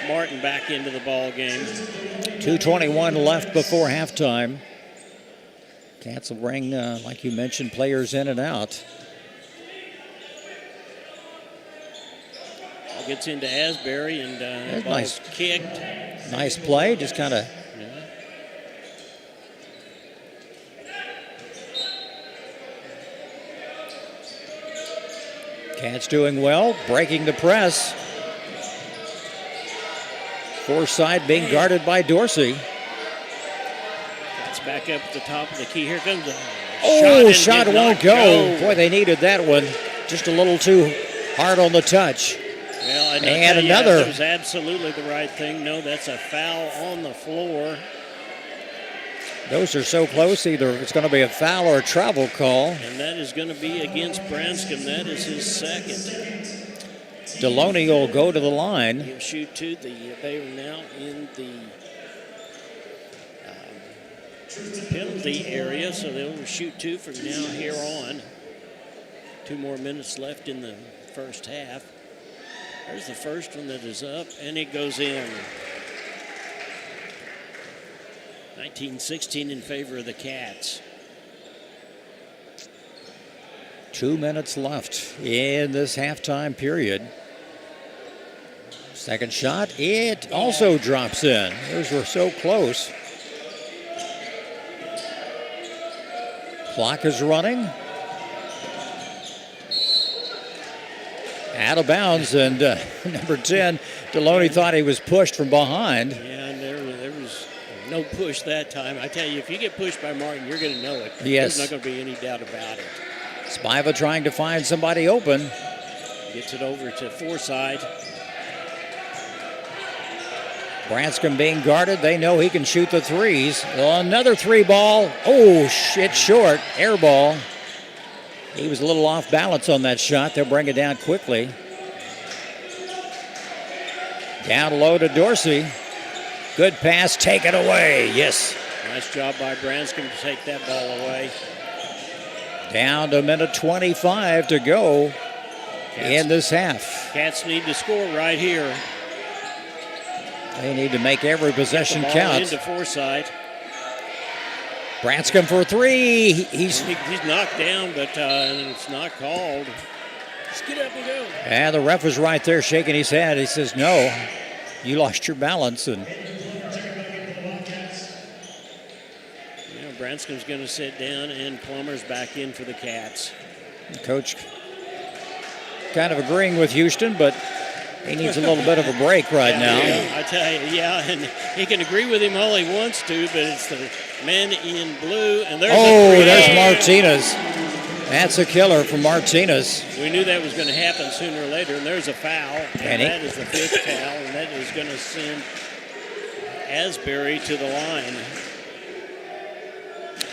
Martin back into the ball game. 2:21 left before halftime. Cats will bring, like you mentioned, players in and out. gets into Asbury, and That's ball's nice. kicked. Nice play, just kind of. Cats doing well, breaking the press. Forsythe being guarded by Dorsey. It's back up at the top of the key. Here comes the shot won't go. Boy, they needed that one. Just a little too hard on the touch. Well, and another. That was absolutely the right thing. No, that's a foul on the floor. Those are so close, either it's going to be a foul or a travel call. And that is going to be against Branscombe. That is his second. Deloney will go to the line. He'll shoot two. They are now in the penalty area, so they'll shoot two from now here on. 2 more minutes left in the first half. There's the first one that is up, and it goes in. 19-16 in favor of the Cats. 2 minutes left in this halftime period. Second shot, it also drops in. Those were so close. Clock is running. Out of bounds, and number 10, Deloney thought he was pushed from behind. Yeah, and there was no push that time. I tell you, if you get pushed by Martin, you're going to know it. Yes. There's not going to be any doubt about it. Spiva trying to find somebody open. Gets it over to Forsythe. Branscombe being guarded. They know he can shoot the threes. Another 3 ball. Oh, shit, short. Air ball. He was a little off balance on that shot. They'll bring it down quickly. Down low to Dorsey. Good pass, take it away. Yes. Nice job by Branscombe to take that ball away. Down to a minute 25 to go in this half. Cats need to score right here. They need to make every possession ball count. Into Forsythe. Branscombe for 3. He's knocked down, but it's not called. Just get up and go. And the ref was right there shaking his head. He says, no, you lost your balance. And Branscombe's going to sit down, and Plummer's back in for the Cats. Coach kind of agreeing with Houston, but he needs a little bit of a break right now. Yeah, I tell you, and he can agree with him all he wants to, but it's the men in blue, and there's Martinez. That's a killer from Martinez. We knew that was going to happen sooner or later, and there's a foul, and that is the 5th foul, and that is going to send Asbury to the line.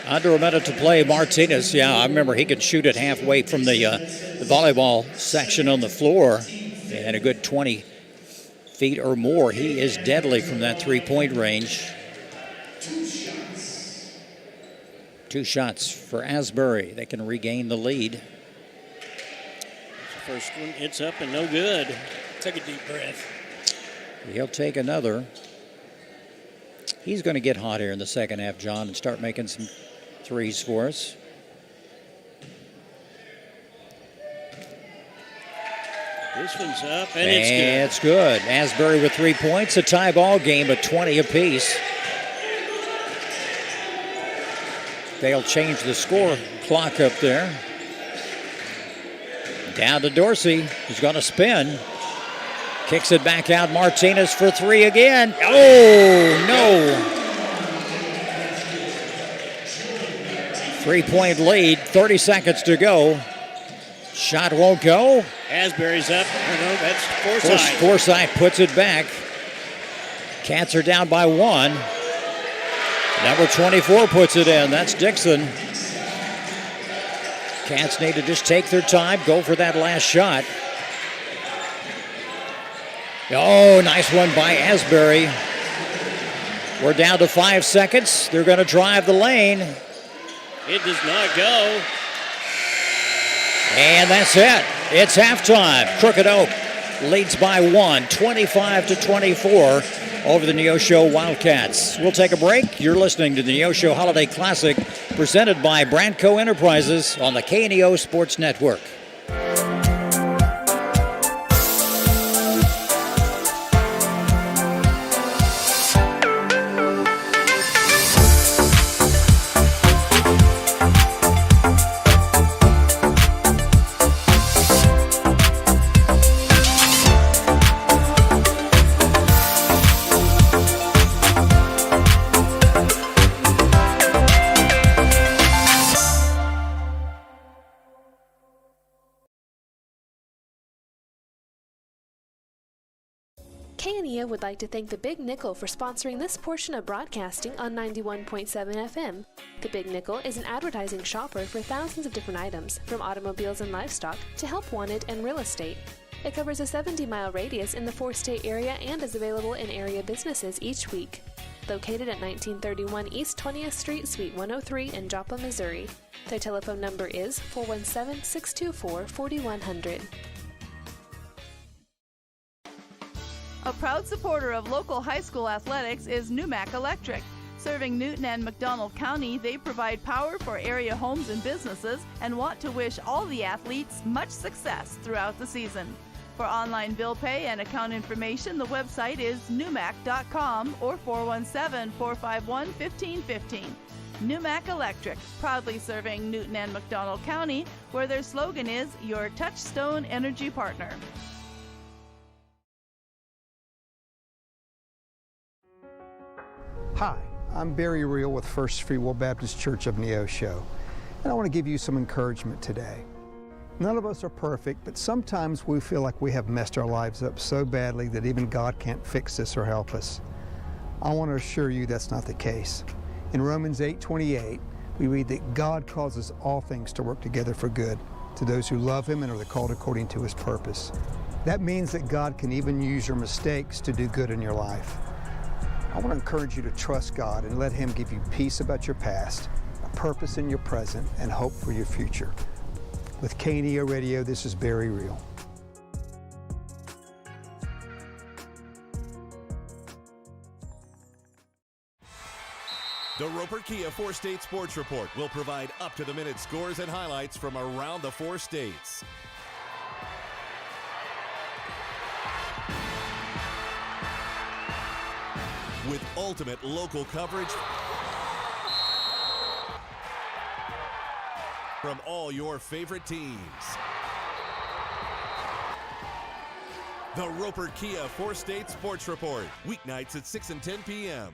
Under a minute to play, Martinez, I remember he could shoot it halfway from the volleyball section on the floor, and a good 20 feet or more. He is deadly from that 3-point range. 2 shots for Asbury. They can regain the lead. The first one, it's up and no good. Take a deep breath. He'll take another. He's going to get hot here in the second half, John, and start making some threes for us. This one's up, and it's good. It's good. Asbury with 3 points. A tie ball game, but 20 apiece. They'll change the score clock up there. Down to Dorsey, who's going to spin. Kicks it back out. Martinez for 3 again. Oh, no. 3-point lead, 30 seconds to go. Shot won't go. Asbury's up. No, that's Forsythe. Forsythe puts it back. Cats are down by 1. Number 24 puts it in. That's Dixon. Cats need to just take their time, go for that last shot. Oh, nice one by Asbury. We're down to 5 seconds. They're going to drive the lane. It does not go. And that's it. It's halftime. Crooked Oak leads by 1, 25-24 over the Neosho Wildcats. We'll take a break. You're listening to the Neosho Holiday Classic presented by Brandco Enterprises on the KNEO Sports Network. KNEA would like to thank the Big Nickel for sponsoring this portion of broadcasting on 91.7 FM. The Big Nickel is an advertising shopper for thousands of different items, from automobiles and livestock to help wanted and real estate. It covers a 70-mile radius in the 4-state area and is available in area businesses each week. Located at 1931 East 20th Street, Suite 103 in Joplin, Missouri. Their telephone number is 417-624-4100. A proud supporter of local high school athletics is Numac Electric. Serving Newton and McDonald County, they provide power for area homes and businesses and want to wish all the athletes much success throughout the season. For online bill pay and account information, the website is numac.com or 417-451-1515. Numac Electric, proudly serving Newton and McDonald County, where their slogan is your touchstone energy partner. Hi, I'm Barry Reel with First Free Will Baptist Church of Neosho, and I want to give you some encouragement today. None of us are perfect, but sometimes we feel like we have messed our lives up so badly that even God can't fix us or help us. I want to assure you that's not the case. In Romans 8:28, we read that God causes all things to work together for good to those who love Him and are called according to His purpose. That means that God can even use your mistakes to do good in your life. I want to encourage you to trust God and let Him give you peace about your past, a purpose in your present, and hope for your future. With KNEA Radio, this is Barry Reel. The Roper Kia 4-State Sports Report will provide up-to-the-minute scores and highlights from around the 4 states. With ultimate local coverage from all your favorite teams. The Roper Kia 4-State Sports Report, weeknights at 6 and 10 p.m.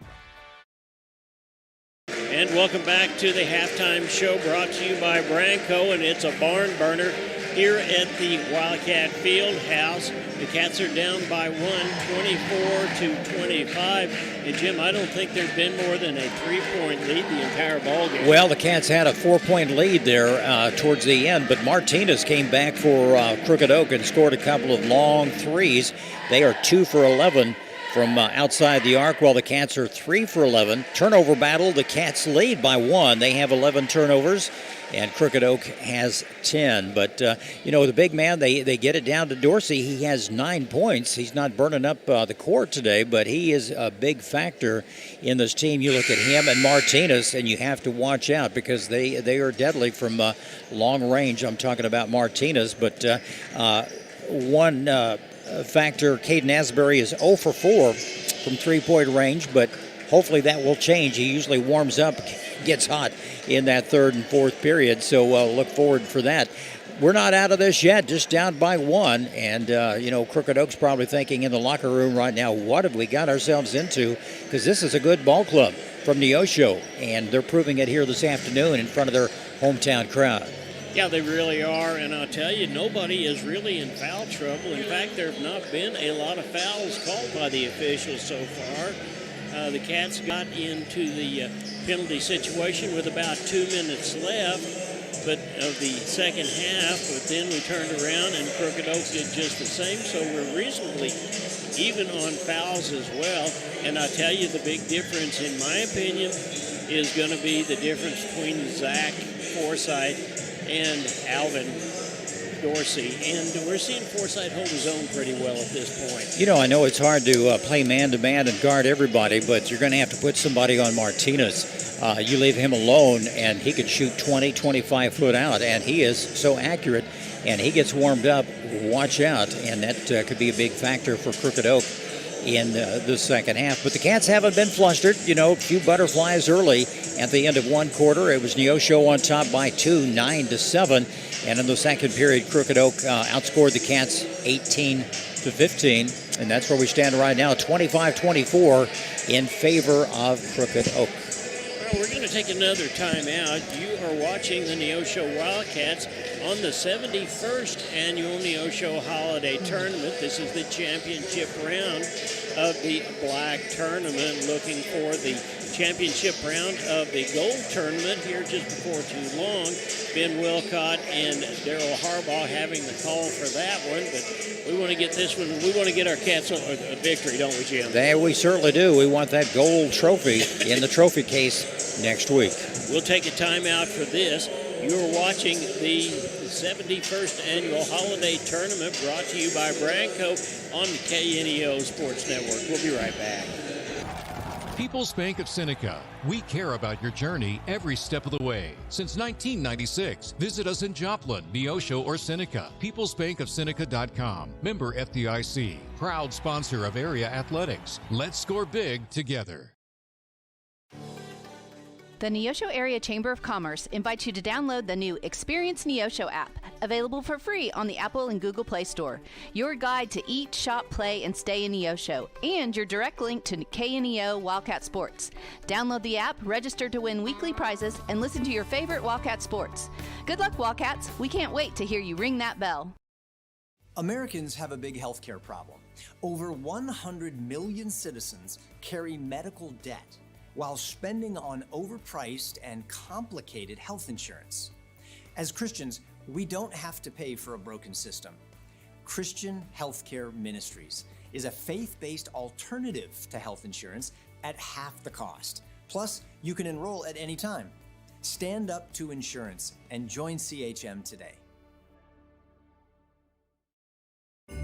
And welcome back to the halftime show brought to you by Branco, and it's a barn burner here at the Wildcat Field House. The Cats are down by 24-25. And Jim, I don't think there's been more than a 3-point lead the entire ballgame. Well, the Cats had a 4-point lead there towards the end, but Martinez came back for Crooked Oak and scored a couple of long threes. They are 2 for 11 from outside the arc, while the Cats are 3 for 11. Turnover battle, the Cats lead by 1. They have 11 turnovers, and Crooked Oak has 10. But, the big man, they get it down to Dorsey. He has 9 points. He's not burning up the court today, but he is a big factor in this team. You look at him and Martinez, and you have to watch out because they are deadly from long range. I'm talking about Martinez, but one factor, Caden Asbury is 0 for 4 from three-point range, but hopefully that will change. He usually warms up, gets hot in that third and fourth period, so look forward for that. We're not out of this yet, just down by 1, and, Crooked Oak's probably thinking in the locker room right now, what have we got ourselves into? Because this is a good ball club from Neosho, and they're proving it here this afternoon in front of their hometown crowd. Yeah, they really are, and I'll tell you, nobody is really in foul trouble. In fact, there have not been a lot of fouls called by the officials so far. The Cats got into the penalty situation with about 2 minutes left of the second half, but then we turned around and Crooked Oak did just the same, so we're reasonably even on fouls as well. And I tell you, the big difference, in my opinion, is going to be the difference between Zach Forsythe and Alvin Dorsey. And we're seeing Forsythe hold his own pretty well at this point. I know it's hard to play man-to-man and guard everybody, but you're going to have to put somebody on Martinez. You leave him alone, and he could shoot 20, 25 foot out, and he is so accurate, and he gets warmed up. Watch out, and that could be a big factor for Crooked Oak in the second half. But the Cats haven't been flustered. A few butterflies early at the end of one quarter. It was Neosho on top by 2, 9-7. And in the second period, Crooked Oak outscored the Cats 18-15. And that's where we stand right now, 25-24 in favor of Crooked Oak. Well, we're going to take another time out. You are watching the Neosho Wildcats on the 71st Annual Neosho Holiday Tournament. This is the championship round of the Black Tournament, looking for the championship round of the Gold Tournament here just before too long. Ben Wilcott and Daryl Harbaugh having the call for that one, but we want to get this one. We want to get our Cats a victory, don't we, Jim? We certainly do. We want that gold trophy in the trophy case next week. We'll take a timeout for this. You're watching the 71st Annual Holiday Tournament brought to you by Branco on KNEO Sports Network. We'll be right back. People's Bank of Seneca. We care about your journey every step of the way. Since 1996, visit us in Joplin, Neosho, or Seneca. PeoplesBankOfSeneca.com. Member FDIC. Proud sponsor of area athletics. Let's score big together. The Neosho Area Chamber of Commerce invites you to download the new Experience Neosho app, available for free on the Apple and Google Play Store. Your guide to eat, shop, play, and stay in Neosho, and your direct link to KNEO Wildcat Sports. Download the app, register to win weekly prizes, and listen to your favorite Wildcat sports. Good luck, Wildcats. We can't wait to hear you ring that bell. Americans have a big healthcare problem. Over 100 million citizens carry medical debt while spending on overpriced and complicated health insurance. As Christians, we don't have to pay for a broken system. Christian Healthcare Ministries is a faith-based alternative to health insurance at half the cost. Plus, you can enroll at any time. Stand up to insurance and join CHM today.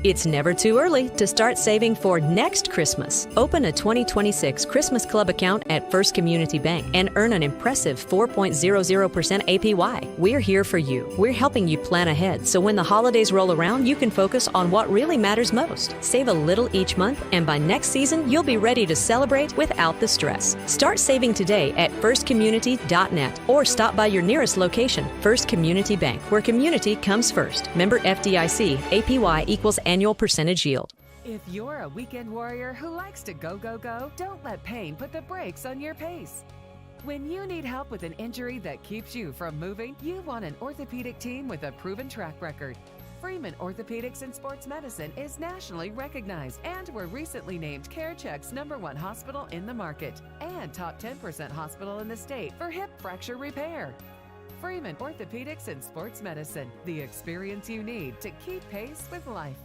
It's never too early to start saving for next Christmas. Open a 2026 Christmas Club account at First Community Bank and earn an impressive 4.00% APY. We're here for you. We're helping you plan ahead so when the holidays roll around, you can focus on what really matters most. Save a little each month, and by next season, you'll be ready to celebrate without the stress. Start saving today at firstcommunity.net or stop by your nearest location. First Community Bank, where community comes first. Member FDIC, APY equals annual percentage yield. If you're a weekend warrior who likes to go, go, go, don't let pain put the brakes on your pace. When you need help with an injury that keeps you from moving, you want an orthopedic team with a proven track record. Freeman Orthopedics and Sports Medicine is nationally recognized and were recently named CareCheck's #1 hospital in the market and top 10% hospital in the state for hip fracture repair. Freeman Orthopedics and Sports Medicine, the experience you need to keep pace with life.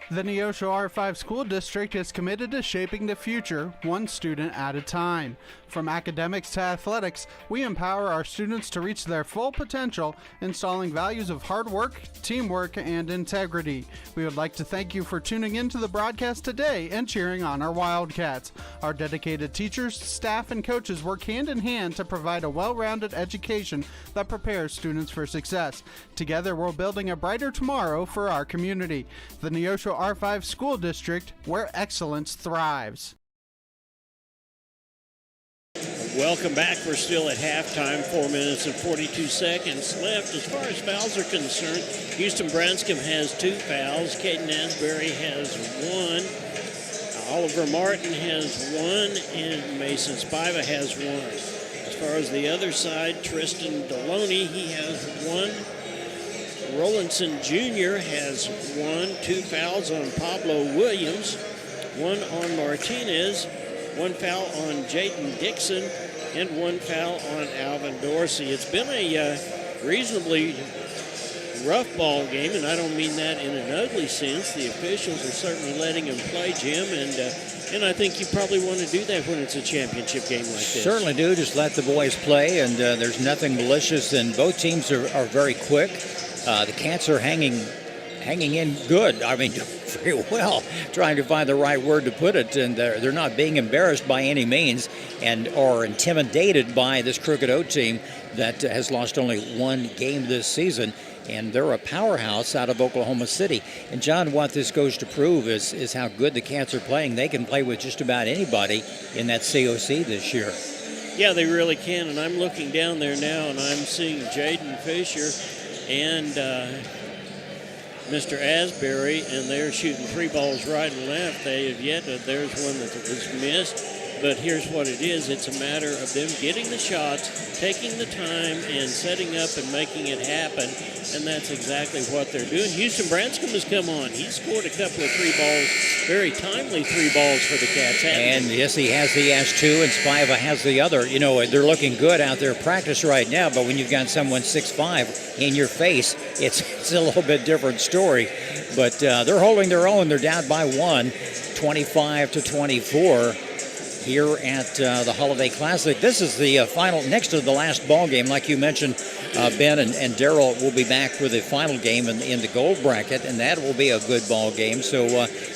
The Neosho R5 School District is committed to shaping the future, one student at a time. From academics to athletics, we empower our students to reach their full potential, installing values of hard work, teamwork, and integrity. We would like to thank you for tuning into the broadcast today and cheering on our Wildcats. Our dedicated teachers, staff, and coaches work hand in hand to provide a well-rounded education that prepares students for success. Together, we're building a brighter tomorrow for our community. The Neosho R5 School District, where excellence thrives. Welcome back. We're still at halftime, 4 minutes and 42 seconds left. As far as fouls are concerned, Houston Branscombe has 2 fouls. Caden Asbury has 1. Oliver Martin has 1, and Mason Spiva has 1. As far as the other side, Tristan Deloney, he has 1. Rollinson Jr. has 1, 2 fouls on Pablo Williams, 1 on Martinez, 1 foul on Jaden Dixon, and 1 foul on Alvin Dorsey. It's been a reasonably rough ball game, and I don't mean that in an ugly sense. The officials are certainly letting them play, Jim, and I think you probably want to do that when it's a championship game like this. Certainly do. Just let the boys play, and there's nothing malicious, and both teams are very quick. The Cats are hanging in good. I mean, very well, trying to find the right word to put it. And they're not being embarrassed by any means and are intimidated by this Crooked Oak team that has lost only 1 game this season. And they're a powerhouse out of Oklahoma City. And, John, what this goes to prove is how good the Cats are playing. They can play with just about anybody in that COC this year. Yeah, they really can. And I'm looking down there now, and I'm seeing Jaden Fisher and Mr. Asbury, and they're shooting 3 balls right and left. They have yet, there's one that was missed. But here's what it is. It's a matter of them getting the shots, taking the time, and setting up and making it happen. And that's exactly what they're doing. Houston Branscombe has come on. He scored a couple of 3 balls, very timely 3 balls for the Cats. And yes, he has the S2, and Spiva has the other. You know, they're looking good out there practice right now, but when you've got someone 6'5" in your face, it's a little bit different story. But they're holding their own. They're down by 1, 25-24. Here at the Holiday Classic. This is the final, next to the last ball game. Like you mentioned, Ben and Daryl will be back for the final game in the gold bracket, and that will be a good ball game. So,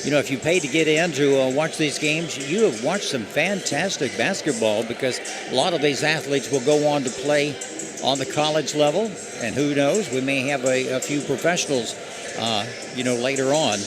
you know, if you pay to get in to watch these games, you have watched some fantastic basketball, because a lot of these athletes will go on to play on the college level, and who knows, we may have a few professionals, you know, later on.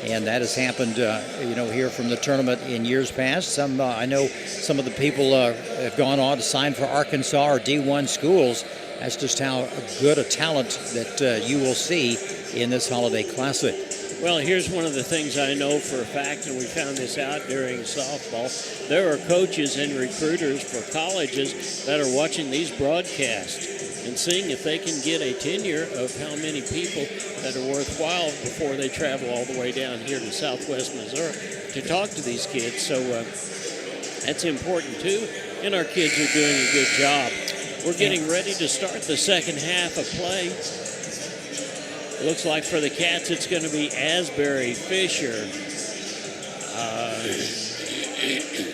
And that has happened, you know, here from the tournament in years past. Some, I know some of the people have gone on to sign for Arkansas or D1 schools. That's just how good a talent that you will see in this Holiday Classic. Well, here's one of the things I know for a fact, and we found this out during softball. There are coaches and recruiters for colleges that are watching these broadcasts and seeing if they can get a tenure of how many people that are worthwhile before they travel all the way down here to Southwest Missouri to talk to these kids. So that's important too, and our kids are doing a good job. We're getting ready to start the second half of play. It looks like for the Cats it's going to be Asbury, Fisher,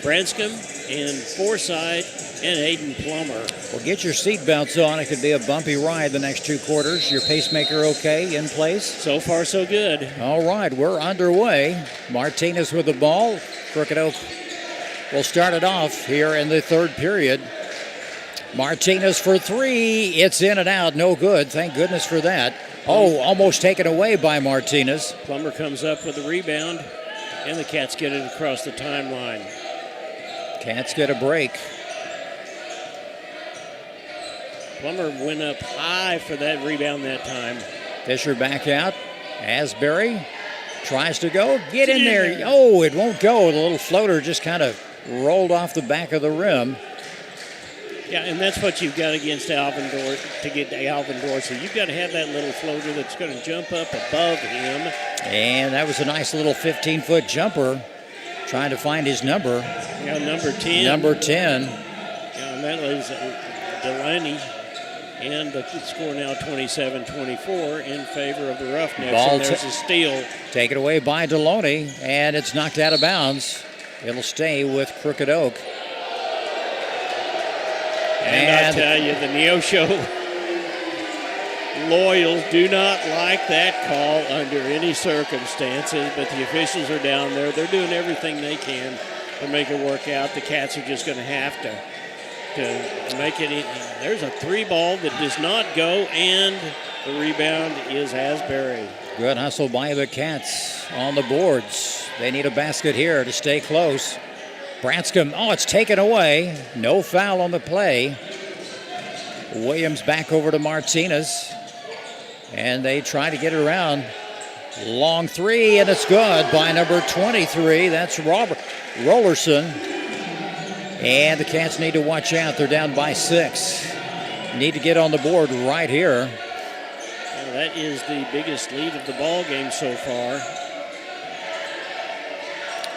Branscombe, and Forsyth, and Hayden Plummer. Well, get your seatbelts on. It could be a bumpy ride the next 2 quarters. Your pacemaker okay, in place? So far, so good. All right, we're underway. Martinez with the ball. Crooked Oak will start it off here in the 3rd period. Martinez for 3. It's in and out. No good. Thank goodness for that. Oh, almost taken away by Martinez. Plummer comes up with the rebound, and the Cats get it across the timeline. Cats get a break. Plummer went up high for that rebound that time. Fisher back out. Asbury tries to go. Get in there. Oh, it won't go. The little floater just kind of rolled off the back of the rim. Yeah, and that's what you've got against Alvin to get to Alvin Dorsey. You've got to have that little floater that's going to jump up above him. And that was a nice little 15-foot jumper, trying to find his number. Yeah, number 10. Number 10. Yeah, and that is Delaney. And the score now 27-24 in favor of the Roughnecks. Ball, and there's a steal. Taken away by Deloney, and it's knocked out of bounds. It'll stay with Crooked Oak. And I tell you, the Neosho Loyals do not like that call under any circumstances, but the officials are down there. They're doing everything they can to make it work out. The Cats are just going to have to make it. There's a 3 ball that does not go, and the rebound is Asbury. Good hustle by the Cats on the boards. They need a basket here to stay close. Branscombe, oh, it's taken away. No foul on the play. Williams back over to Martinez. And they try to get it around. Long 3, and it's good by number 23. That's Robert Rollerson. And the Cats need to watch out. They're down by 6. Need to get on the board right here. Well, that is the biggest lead of the ball game so far.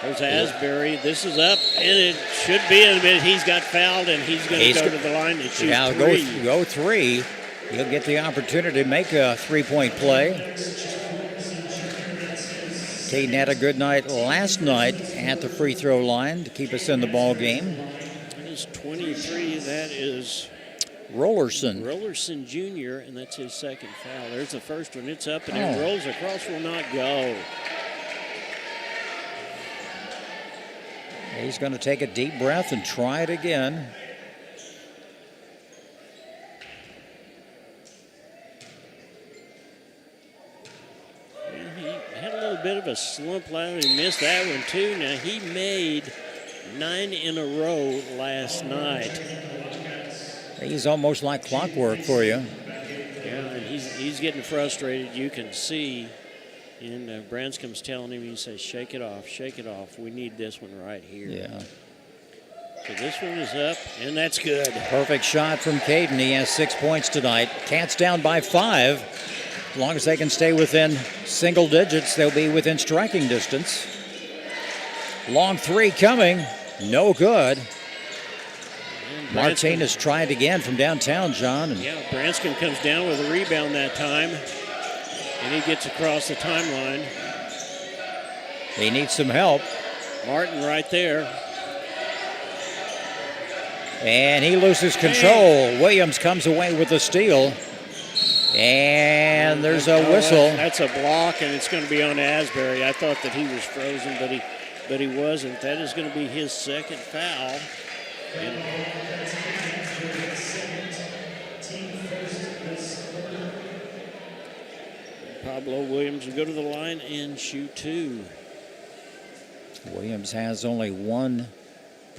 There's Asbury. This is up, and it should be in a minute. He's got fouled, and he's going to go to the line and shoot 3. Go 3. He'll get the opportunity to make a 3-point play. Caden had a good night last night at the free throw line to keep us in the ball game. That is 23. That is Rollerson. Rollerson Jr., and that's his second foul. There's the first one. It's up, and it rolls across, will not go. He's going to take a deep breath and try it again. He had a little bit of a slump last. He missed that one too. Now he made 9 in a row last night. He's almost like clockwork for you. Yeah, and he's getting frustrated. You can see. And Branscombe's telling him, he says, shake it off, shake it off. We need this one right here. Yeah. So this one is up, and that's good. Perfect shot from Caden. He has 6 points tonight. Cats down by 5. As long as they can stay within single digits, they'll be within striking distance. Long three coming. No good. Martinez tried again from downtown, John. Yeah, Branscombe comes down with a rebound that time, and he gets across the timeline. He needs some help. Martin right there. And he loses control. Williams comes away with the steal. And there's a whistle. That's a block, and it's going to be on Asbury. I thought that he was frozen, but he wasn't. That is going to be his second foul. And Pablo Williams will go to the line and shoot 2. Williams has only 1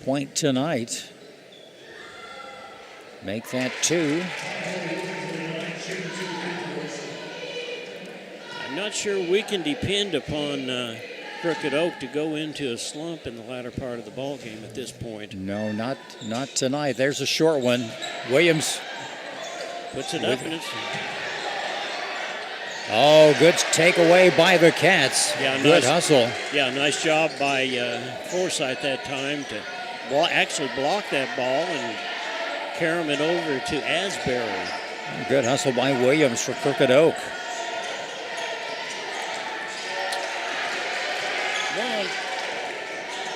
point tonight. Make that 2. I'm not sure we can depend upon Crooked Oak to go into a slump in the latter part of the ball game at this point. No, not tonight. There's a short one. Williams puts it up, and it's... Oh, good takeaway by the Cats. Yeah, good hustle. Yeah, nice job by Forsythe that time to actually block that ball and carry it over to Asbury. Good hustle by Williams for Crooked Oak.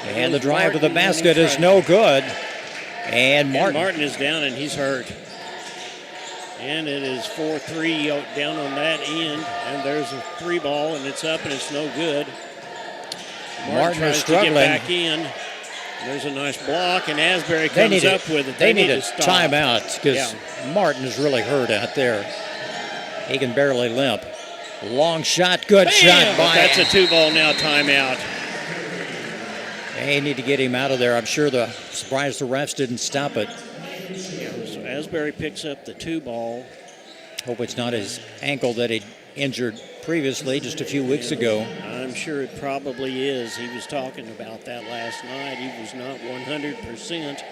And the drive to the basket is no good. And Martin is down, and he's hurt. And it is 4-3 down on that end. And there's a 3 ball, and it's up, and it's no good. Martin tries is struggling. to get back in. There's a nice block, and Asbury comes up with it. They need a stop. timeout because Martin is really hurt out there. He can barely limp. Long shot, good shot by... That's a 2-ball now, timeout. They need to get him out of there. I'm sure surprised the refs didn't stop it. Yeah, so Asbury picks up the 2-ball. Hope it's not his ankle that he injured previously just a few weeks ago. I'm sure it probably is. He was talking about that last night. He was not 100%.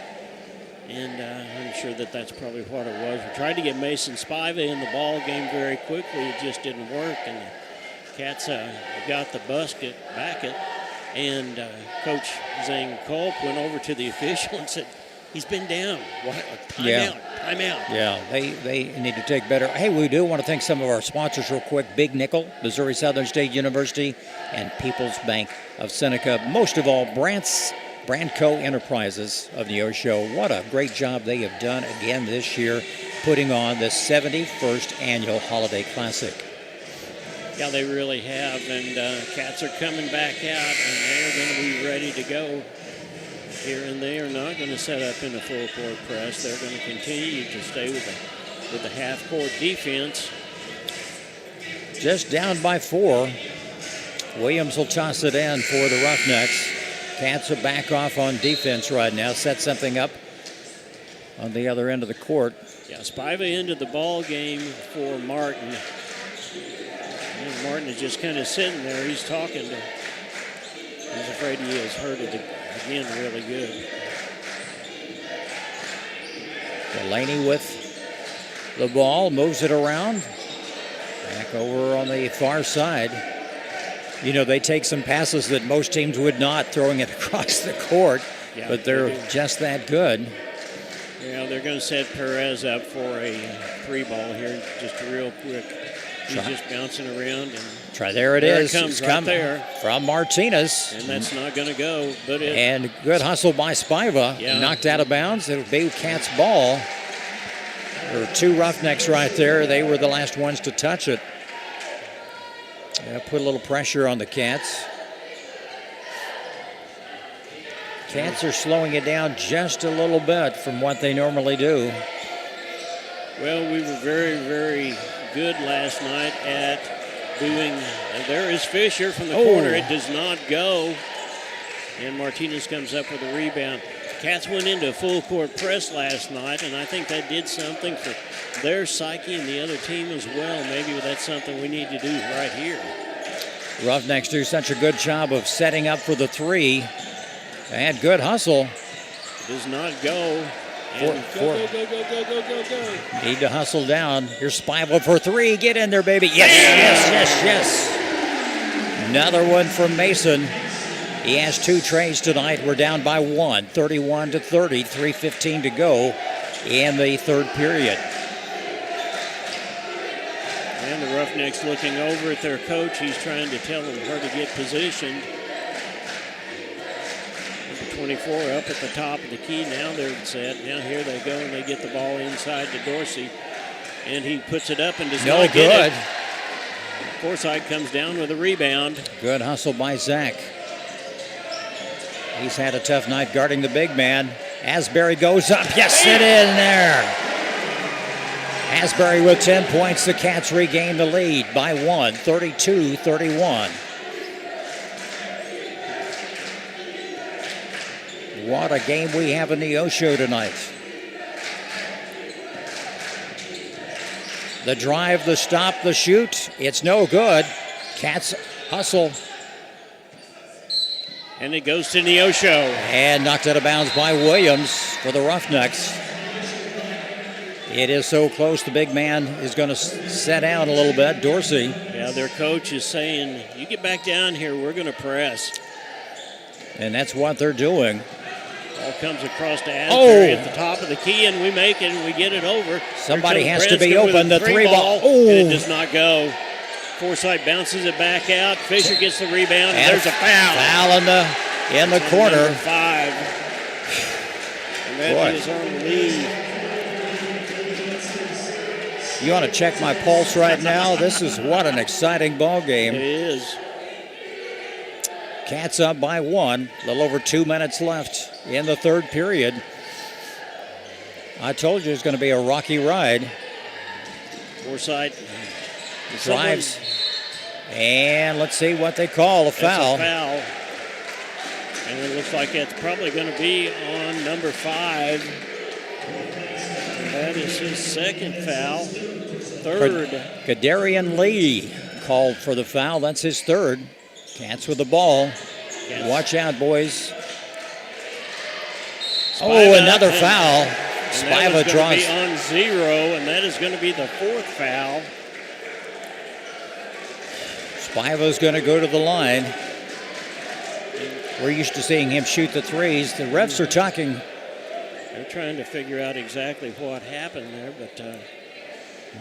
And I'm sure that's probably what it was. We tried to get Mason Spiva in the ball game very quickly. It just didn't work. And the Cats got the backet. And Coach Zane Culp went over to the official and said, he's been down. Timeout. Yeah, they need to take better. Hey, we do want to thank some of our sponsors real quick. Big Nickel, Missouri Southern State University, and People's Bank of Seneca. Most of all, Brandco Enterprises of Neosho. What a great job they have done again this year, putting on the 71st Annual Holiday Classic. Yeah, they really have, and Cats are coming back out, and they're going to be ready to go here, and they are not going to set up in a full-court press. They're going to continue to stay with the half-court defense. Just down by 4. Williams will toss it in for the Roughnecks. Cats are back off on defense right now, set something up on the other end of the court. Yeah, Spiva into the ball game for Martin. And Martin is just kind of sitting there. He's talking to... He's afraid he has hurt it again really good. Delaney with the ball, moves it around. Back over on the far side. You know, they take some passes that most teams would not, throwing it across the court, but they're just that good. Yeah, they're going to set Perez up for a 3-ball here, just real quick. He's just bouncing around. And there it is. It comes it's right there. From Martinez. And that's not going to go. And good hustle by Spiva. Yeah. Knocked out of bounds. It'll be Cats' ball. There were 2 Roughnecks right there. They were the last ones to touch it. Put a little pressure on the Cats. Cats are slowing it down just a little bit from what they normally do. Well, we were very, very good last night at doing... there is Fisher from the corner. It does not go. And Martinez comes up with a rebound. Cats went into a full-court press last night, and I think that did something for their psyche and the other team as well. Maybe that's something we need to do right here. Roughnecks do such a good job of setting up for the 3. And good hustle. Does not go. And Four. Go. Need to hustle down. Here's Spival for three. Get in there, baby. Yes. Another one from Mason. He has 2 trays tonight. We're down by 1, 31-30, 3:15 to go in the third period. And the Roughnecks looking over at their coach. He's trying to tell them where to get positioned. Number 24 up at the top of the key. Now they're set. Now here they go, and they get the ball inside to Dorsey. And he puts it up and does not get it. Forsythe comes down with a rebound. Good hustle by Zach. He's had a tough night guarding the big man. Asbury goes up. Yes, it in there. Asbury with 10 points. The Cats regain the lead by 1, 32-31. What a game we have in Neosho tonight. The drive, the stop, the shoot. It's no good. Cats hustle. And it goes to Neosho. And knocked out of bounds by Williams for the Roughnecks. It is so close, the big man is going to set down a little bit. Dorsey. Yeah, their coach is saying, you get back down here, we're going to press. And that's what they're doing. Ball comes across to Asbury at the top of the key, and we make it, and we get it over. Somebody has to be open. The three ball. And it does not go. Forsythe bounces it back out.5 gets the rebound, and there's a foul. Foul in the corner. Number 5. And that is on the lead. You want to check my pulse right now? This is what an exciting ball game. It is. Cats up by 1. A little over 2 minutes left in the third period. I told you it's going to be a rocky ride. Forsythe drives. And let's see what they call a foul. That's a foul. And it looks like it's probably going to be on number 5. And that is his second foul. Third. Kadarian Lee called for the foul. That's his third. Cats with the ball. Yes. Watch out, boys. Another foul. Spiva draws. Be on 0, and that is going to be the 4th foul. Spiva's going to go to the line. We're used to seeing him shoot the threes. The refs are talking. They're trying to figure out exactly what happened there, but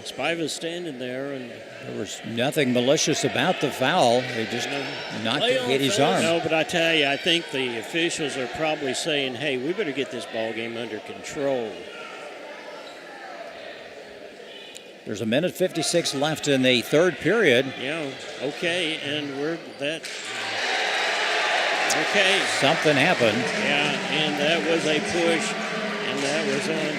Spiva's standing there, and there was nothing malicious about the foul. They just hit his arm. No, but I tell you, I think the officials are probably saying, hey, we better get this ball game under control. There's 1:56 left in the third period. Yeah, okay, and okay. Something happened. Yeah, and that was a push, and that was on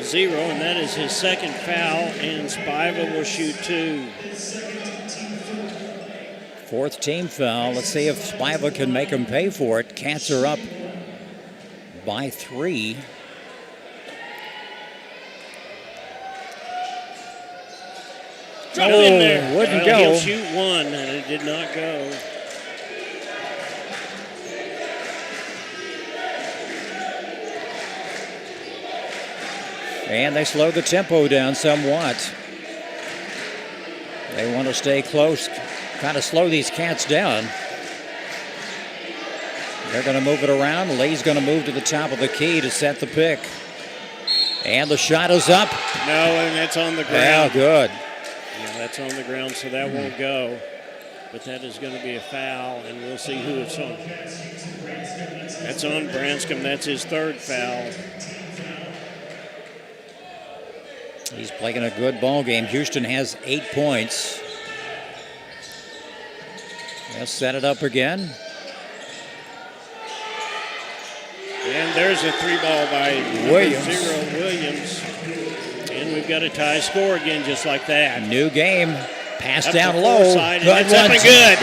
0, and that is his second foul, and Spiva will shoot 2. 4th team foul. Let's see if Spiva can make him pay for it. Cats are up by 3. Drop in there. Wouldn't go. He'll shoot 1, and it did not go. And they slow the tempo down somewhat. They want to stay close, kind of slow these Cats down. They're going to move it around. Lee's going to move to the top of the key to set the pick. And the shot is up. No, and that's on the ground. Yeah, good. Yeah, that's on the ground, so that won't go. But that is going to be a foul, and we'll see who it's on. That's on Branscombe. That's his 3rd foul. He's playing a good ball game. Houston has 8 points. They'll set it up again. And there's a 3-ball by Williams. 0 Williams. And we've got a tie score again, just like that. New game. Pass Up down to low. Forsythe, and it's up and good.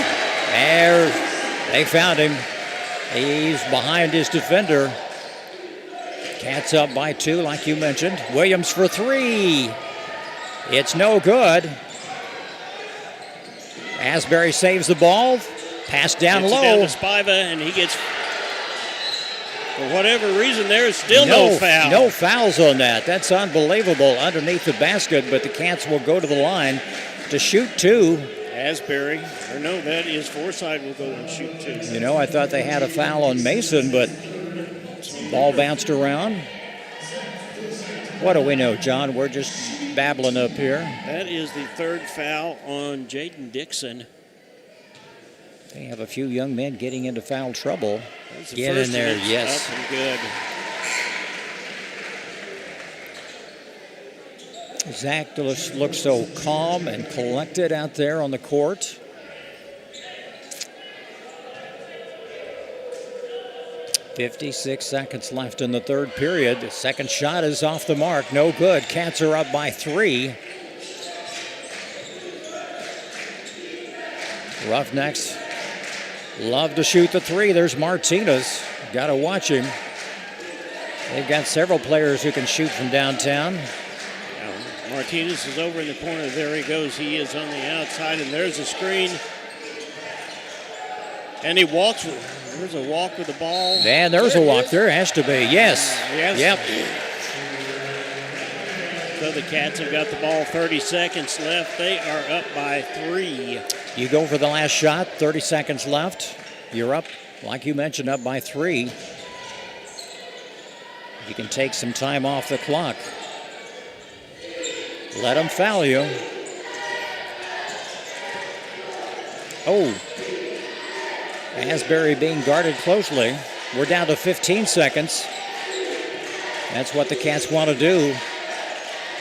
There, they found him. He's behind his defender. Cats up by 2, like you mentioned. Williams for 3. It's no good. Asbury saves the ball. Pass down Gets it low. down to Spiva, and he gets For whatever reason, there is still no foul. No fouls on that. That's unbelievable underneath the basket, but the Cats will go to the line to shoot two. Asbury, or no, that is Forsyth will go and shoot two. You know, I thought they had a foul on Mason, but ball bounced around. What do we know, John? We're just babbling up here. That is the third foul on Jaden Dixon. They have a few young men getting into foul trouble. Get in there, yes. Up and good. Zach looks so calm and collected out there on the court. .56 seconds left in the third period. The second shot is off the mark. No good. Cats are up by 3. Roughnecks love to shoot the 3. There's Martinez. Got to watch him. They've got several players who can shoot from downtown. Martinez is over in the corner. There he goes. He is on the outside, and there's a screen. And he walks. There's a walk with the ball. And there's a walk. There has to be. Yes. Yes. Yep. So the Cats have got the ball. 30 seconds left. They are up by 3. You go for the last shot. 30 seconds left. You're up, like you mentioned, up by 3. You can take some time off the clock. Let them foul you. Oh. Asbury being guarded closely. We're down to 15 seconds. That's what the Cats want to do.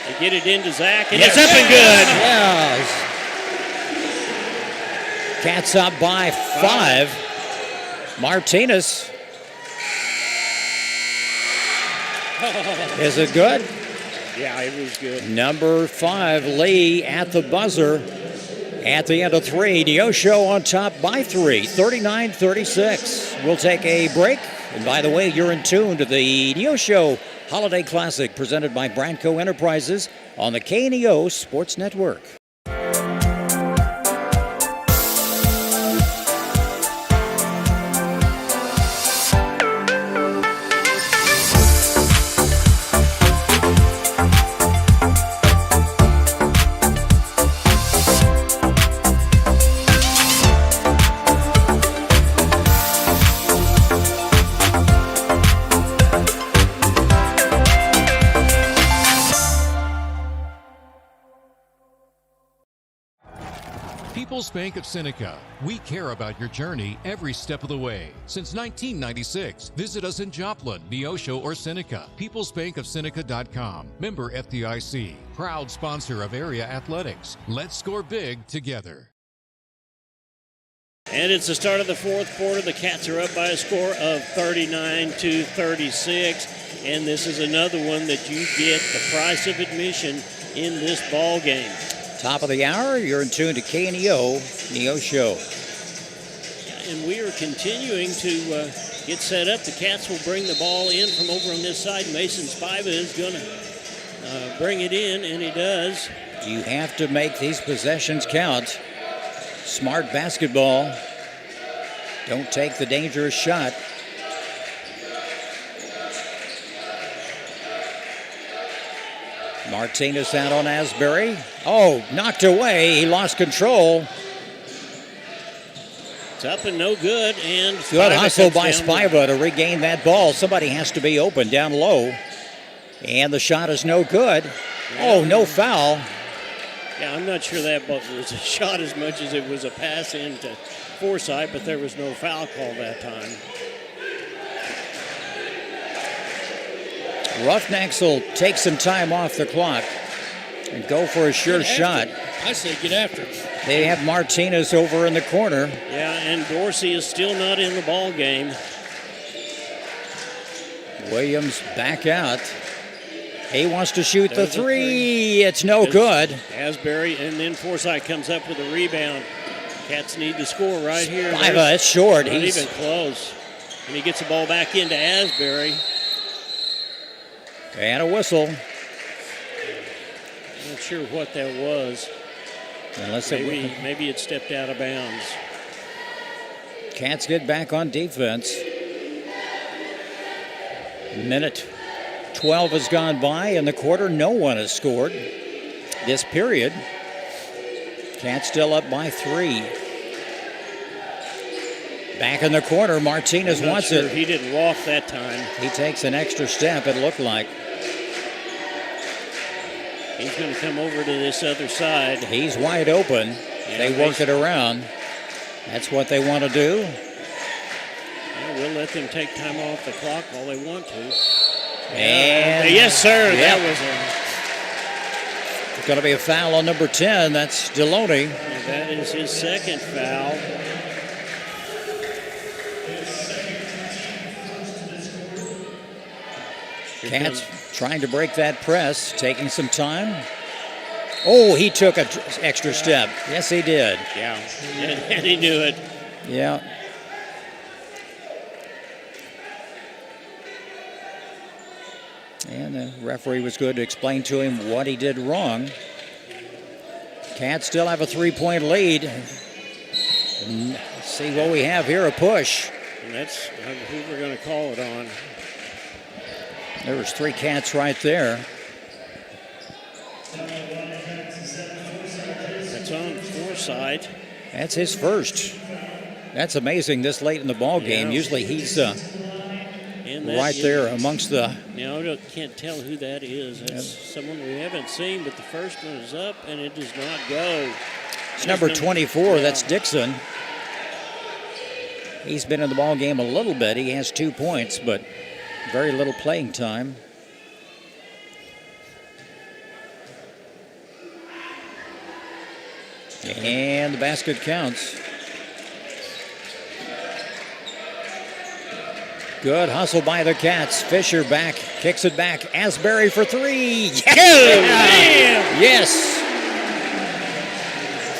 They get it into Zach, and it's up and good. Yes. Cats up by 5. Martinez. Is it good? Yeah, it was good. Number 5, Lee at the buzzer. At the end of 3, Neosho on top by 3, 39-36. We'll take a break. And by the way, you're in tune to the Neosho Holiday Classic presented by Branco Enterprises on the KNEO Sports Network. People's Bank of Seneca. We care about your journey every step of the way. Since 1996, visit us in Joplin, Neosho, or Seneca. PeoplesBankOfSeneca.com. Member FDIC. Proud sponsor of area athletics. Let's score big together. And it's the start of the fourth quarter. The Cats are up by a score of 39-36. And this is another one that you get the price of admission in this ball game. Top of the hour, you're in tune to KNEO Neosho. And we are continuing to get set up. The Cats will bring the ball in from over on this side. Mason Spiva is going to bring it in, and he does. You have to make these possessions count. Smart basketball. Don't take the dangerous shot. Martinez out on Asbury. Oh, knocked away. He lost control. It's up and no good. And good hustle by Spiva to regain that ball. Somebody has to be open down low. And the shot is no good. Oh, no foul. Yeah, I'm not sure that was a shot as much as it was a pass into Forsyth, but there was no foul call that time. Roughnecks will take some time off the clock and go for a sure shot. I say get after it. They have Martinez over in the corner. Yeah, and Dorsey is still not in the ball game. Williams back out. He wants to shoot the three. It's no good. Asbury, and then Forsyth comes up with a rebound. Cats need to score right here. Spiva, it's short. Not even close. And he gets the ball back into Asbury. And a whistle. Not sure what that was. Unless maybe it stepped out of bounds. Cats get back on defense. Minute 12 has gone by in the quarter. No one has scored this period. Cats still up by 3. Back in the corner, Martinez wants it. He didn't walk that time. He takes an extra step, it looked like. He's going to come over to this other side. He's wide open. Yeah, they work it around. That's what they want to do. Yeah, we'll let them take time off the clock all they want to. And yes, sir. Yep. That was It's going to be a foul on number 10. That's Deloney. that is his second foul. Cats trying to break that press, taking some time. Oh, he took an extra step. Yes, he did. Yeah, and he knew it. Yeah. And the referee was good to explain to him what he did wrong. Cats still have a 3-point lead. Let's see what we have here, a push. And that's who we're going to call it on. There was 3 Cats right there. That's on Forsythe. That's his first. That's amazing this late in the ball game. Yeah. Usually he's right there amongst the... Now, I can't tell who that is. That's someone we haven't seen, but the first one is up, and it does not go. It's number 24. That's Dixon. He's been in the ball game a little bit. He has 2 points, but very little playing time. And the basket counts. Good hustle by the Cats. Fisher back, kicks it back. Asbury for 3. Yes!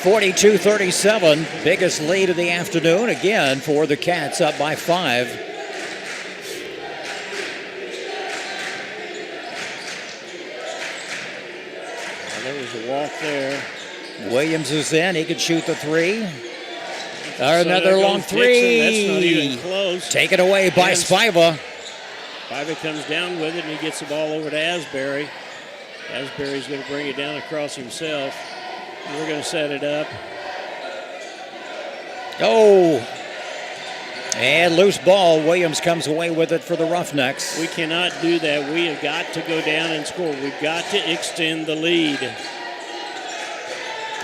42-37, biggest lead of the afternoon again for the Cats, up by 5. There was a walk there. Williams is in. He could shoot the 3. So Another there long goes 3. Dixon. That's not even close. Taken away by Spiva. Spiva comes down with it, and he gets the ball over to Asbury. Asbury's going to bring it down across himself. We're going to set it up. Oh. And loose ball. Williams comes away with it for the Roughnecks. We cannot do that. We have got to go down and score. We've got to extend the lead.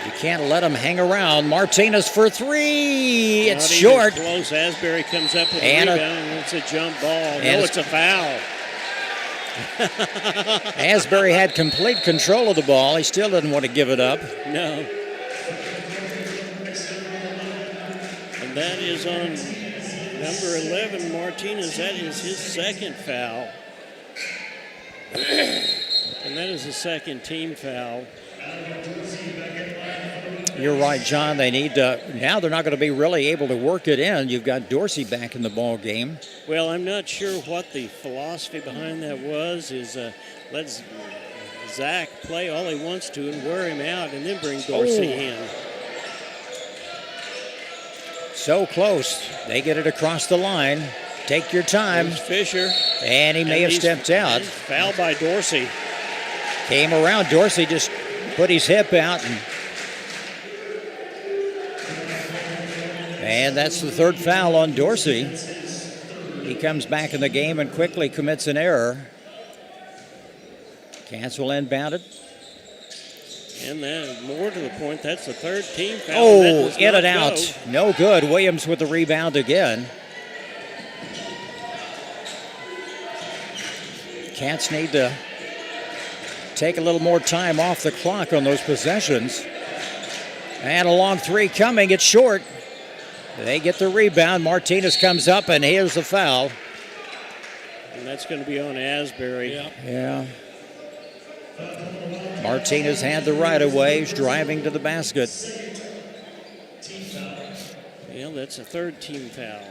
You can't let them hang around. Martinez for 3. It's Not short. even close. Asbury comes up with And a rebound, and it's a jump ball. No, it's a foul. Asbury had complete control of the ball. He still didn't want to give it up. No. And that is on number 11, Martinez. That is his second foul. And that is the second team foul. You're right, John. They need now they're not going to be really able to work it in. You've got Dorsey back in the ball game. Well, I'm not sure what the philosophy behind that was. Is let's Zach play all he wants to and wear him out, and then bring Dorsey in. So close. They get it across the line. Take your time. There's Fisher. And he may have stepped out. Fouled by Dorsey. Came around. Dorsey just put his hip out. And that's the third foul on Dorsey. He comes back in the game and quickly commits an error. Cats will inbound it. And then more to the point, that's the third team foul. Oh, in and out. No good. Williams with the rebound again. Cats need to take a little more time off the clock on those possessions. And a long 3 coming. It's short. They get the rebound. Martinez comes up, and here's the foul. And that's going to be on Asbury. Yeah. Martinez had the right of way. He's driving to the basket. Well, that's a third team foul.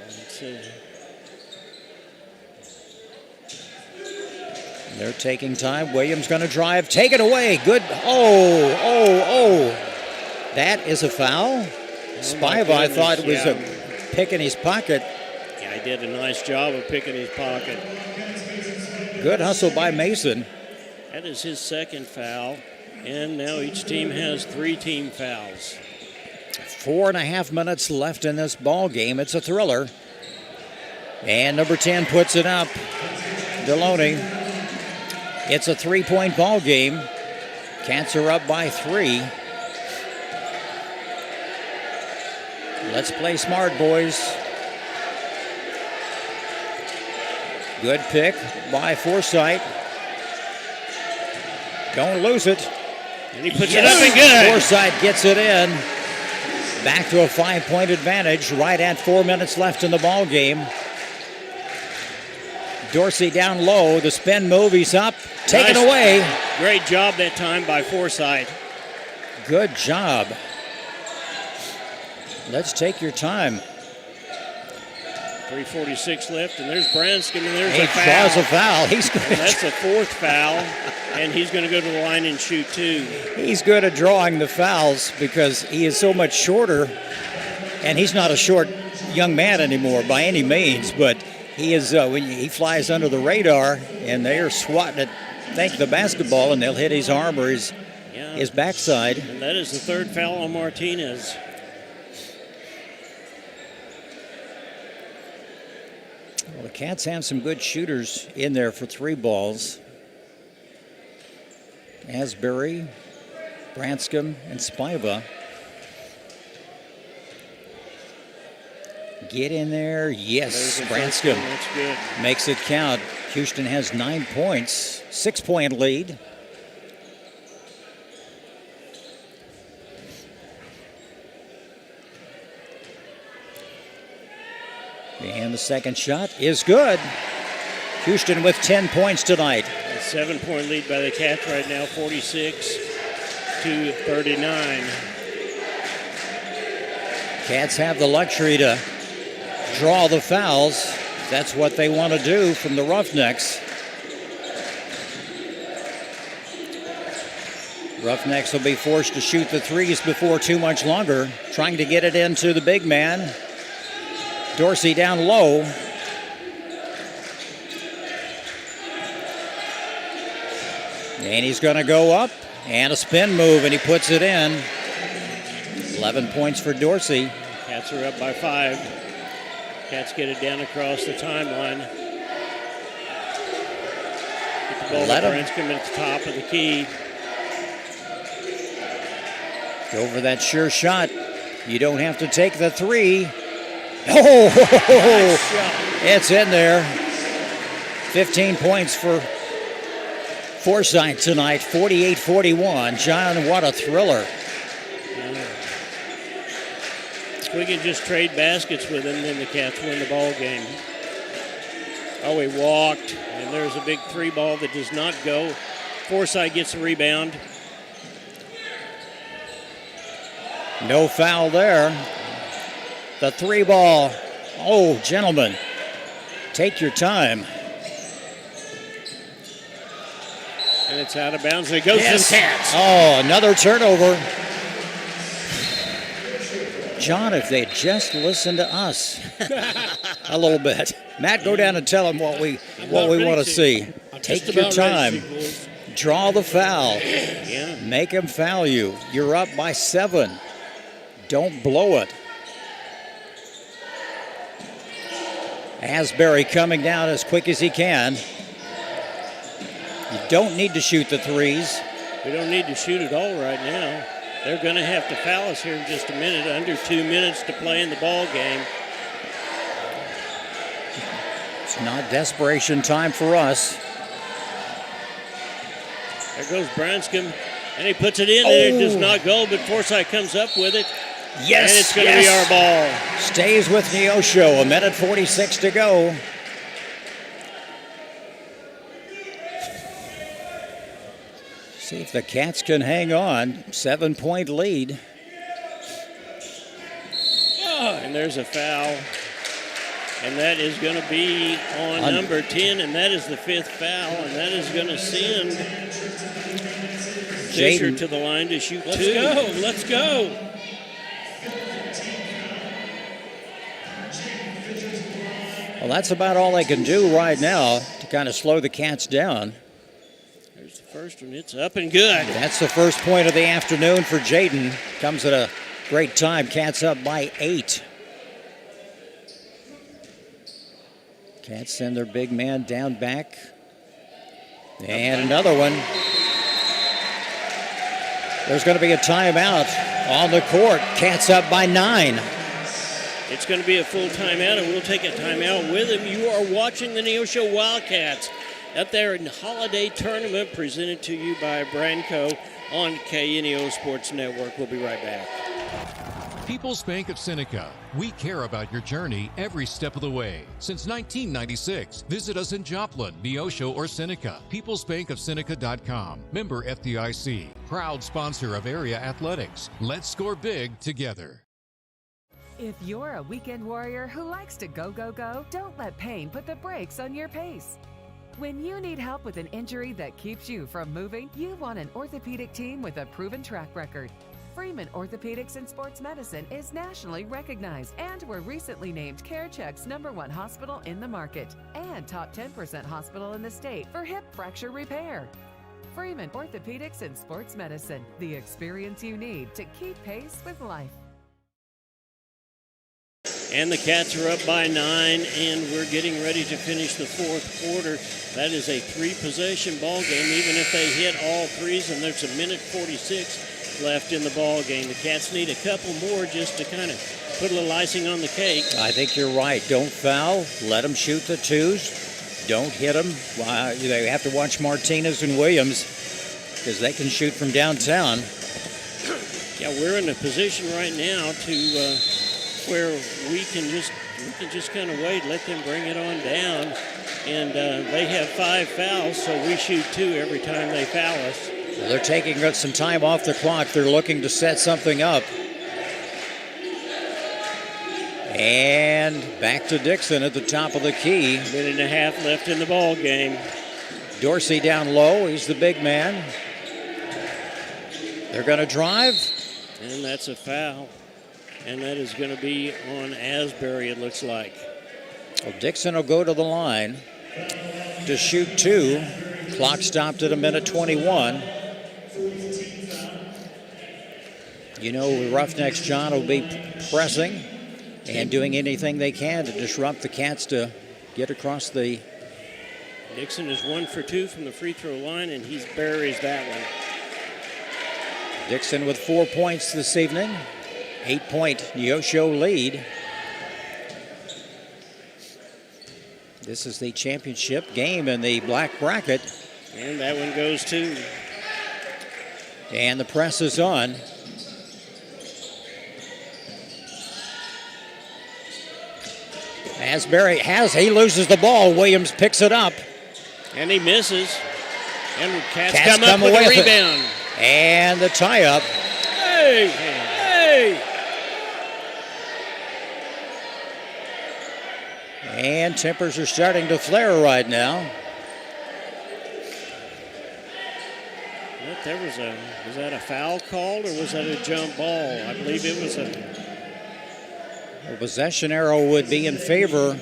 They're taking time. Williams going to drive. Take it away. Good. Oh. That is a foul. Spiva, I thought, was a pick in his pocket. Yeah, he did a nice job of picking his pocket. Good hustle by Mason. That is his second foul. And now each team has 3 team fouls. 4.5 minutes left in this ball game. It's a thriller. And number 10 puts it up. Deloney. It's a 3-point ball game. Cats are up by 3. Let's play smart, boys. Good pick by Forsythe. Don't lose it. And he puts it up and good. Forsythe gets it in. Back to a 5-point advantage right at 4 minutes left in the ball game. Dorsey down low. The spin move. He's up. Taken away. Great job that time by Forsythe. Good job. Let's take your time. 3:46 left, and there's Branscombe, and there's He a foul. draws a foul. He's good. That's the 4th foul, and he's going to go to the line and shoot 2. He's good at drawing the fouls because he is so much shorter, and he's not a short young man anymore by any means, but he is when he flies under the radar, and they are swatting at the basketball, and they'll hit his arm or his backside. And that is the 3rd foul on Martinez. Well, the Cats have some good shooters in there for 3 balls. Asbury, Branscombe, and Spiva. Get in there. Yes, Branscombe That's good. makes it count. Houston has 9 points, 6-point lead. And the second shot is good. Houston with 10 points tonight. A 7-point lead by the Cats right now, 46-39. Cats have the luxury to draw the fouls. That's what they want to do from the Roughnecks. Roughnecks will be forced to shoot the threes before too much longer, trying to get it into the big man. Dorsey down low. And he's going to go up, and a spin move, and he puts it in. 11 points for Dorsey. Cats are up by 5. Cats get it down across the timeline. Get the ball to Branscombe at the top of the key. Go for that sure shot. You don't have to take the 3. Oh, it's in there. 15 points for Forsythe tonight, 48-41. John, what a thriller. If we can just trade baskets with him, then the Cats win the ball game. Oh, he walked, and there's a big 3 ball that does not go. Forsythe gets the rebound. No foul there. The 3 ball. Oh, gentlemen, take your time. And it's out of bounds, and it goes to the Cats. Oh, another turnover. John, if they'd just listened to us a little bit. Matt, go down and tell them what we want to see. Take your time. Draw the foul. Yeah. Make him foul you. You're up by 7. Don't blow it. Asbury coming down as quick as he can. You don't need to shoot the 3s. We don't need to shoot at all right now. They're going to have to foul us here in just a minute. Under 2 minutes to play in the ball game. It's not desperation time for us. There goes Branscombe, and he puts it in, and it does not go, but Forsythe comes up with it. Yes, and it's going to be our ball. Stays with Neosho. 1:46 to go. See if the Cats can hang on. 7-point lead. And there's a foul. And that is going to be on number 10, and that is the 5th foul, and that is going to send Fisher to the line to shoot 2. Let's go. Well, that's about all they can do right now to kind of slow the Cats down. There's the first one. It's up and good. That's the first point of the afternoon for Jaden. Comes at a great time. Cats up by 8. Cats send their big man down back. And another one. There's going to be a timeout on the court. Cats up by 9. It's going to be a full timeout, and we'll take a timeout with him. You are watching the Neosho Wildcats up there in the Holiday Tournament, presented to you by Branco on KNEO Sports Network. We'll be right back. People's Bank of Seneca. We care about your journey every step of the way. Since 1996, visit us in Joplin, Neosho, or Seneca. PeoplesBankOfSeneca.com. Member FDIC. Proud sponsor of area athletics. Let's score big together. If you're a weekend warrior who likes to go, go, go, don't let pain put the brakes on your pace. When you need help with an injury that keeps you from moving, you want an orthopedic team with a proven track record. Freeman Orthopedics and Sports Medicine is nationally recognized and were recently named CareCheck's #1 hospital in the market and top 10% hospital in the state for hip fracture repair. Freeman Orthopedics and Sports Medicine, the experience you need to keep pace with life. And the Cats are up by 9, and we're getting ready to finish the fourth quarter. That is a 3-possession ball game, even if they hit all threes, and there's a minute 46 left in the ball game. The Cats need a couple more just to kind of put a little icing on the cake. I think you're right. Don't foul. Let them shoot the twos. Don't hit them. They have to watch Martinez and Williams because they can shoot from downtown. Yeah, we're in a position right now to where we can just kind of wait, let them bring it on down, and they have 5 fouls, so we shoot 2 every time they foul us. Well, they're taking some time off the clock. They're looking to set something up. And back to Dixon at the top of the key. Minute and a half left in the ball game. Dorsey down low. He's the big man. They're going to drive. And that's a foul. And that is going to be on Asbury, it looks like. Well, Dixon will go to the line to shoot 2. Clock stopped at a minute 21. You know, the Roughnecks, John, will be pressing and doing anything they can to disrupt the Cats to get across the... Dixon is 1 for 2 from the free throw line, and he buries that one. Dixon with 4 points this evening. 8-point Neosho lead. This is the championship game in the black bracket. And that one goes too. And the press is on. Asbury he loses the ball. Williams picks it up. And he misses. And Cats come up with a rebound. And the tie-up. Hey! Hey! And tempers are starting to flare right now. Was that a foul called, or was that a jump ball? I believe it was a possession arrow would be in favor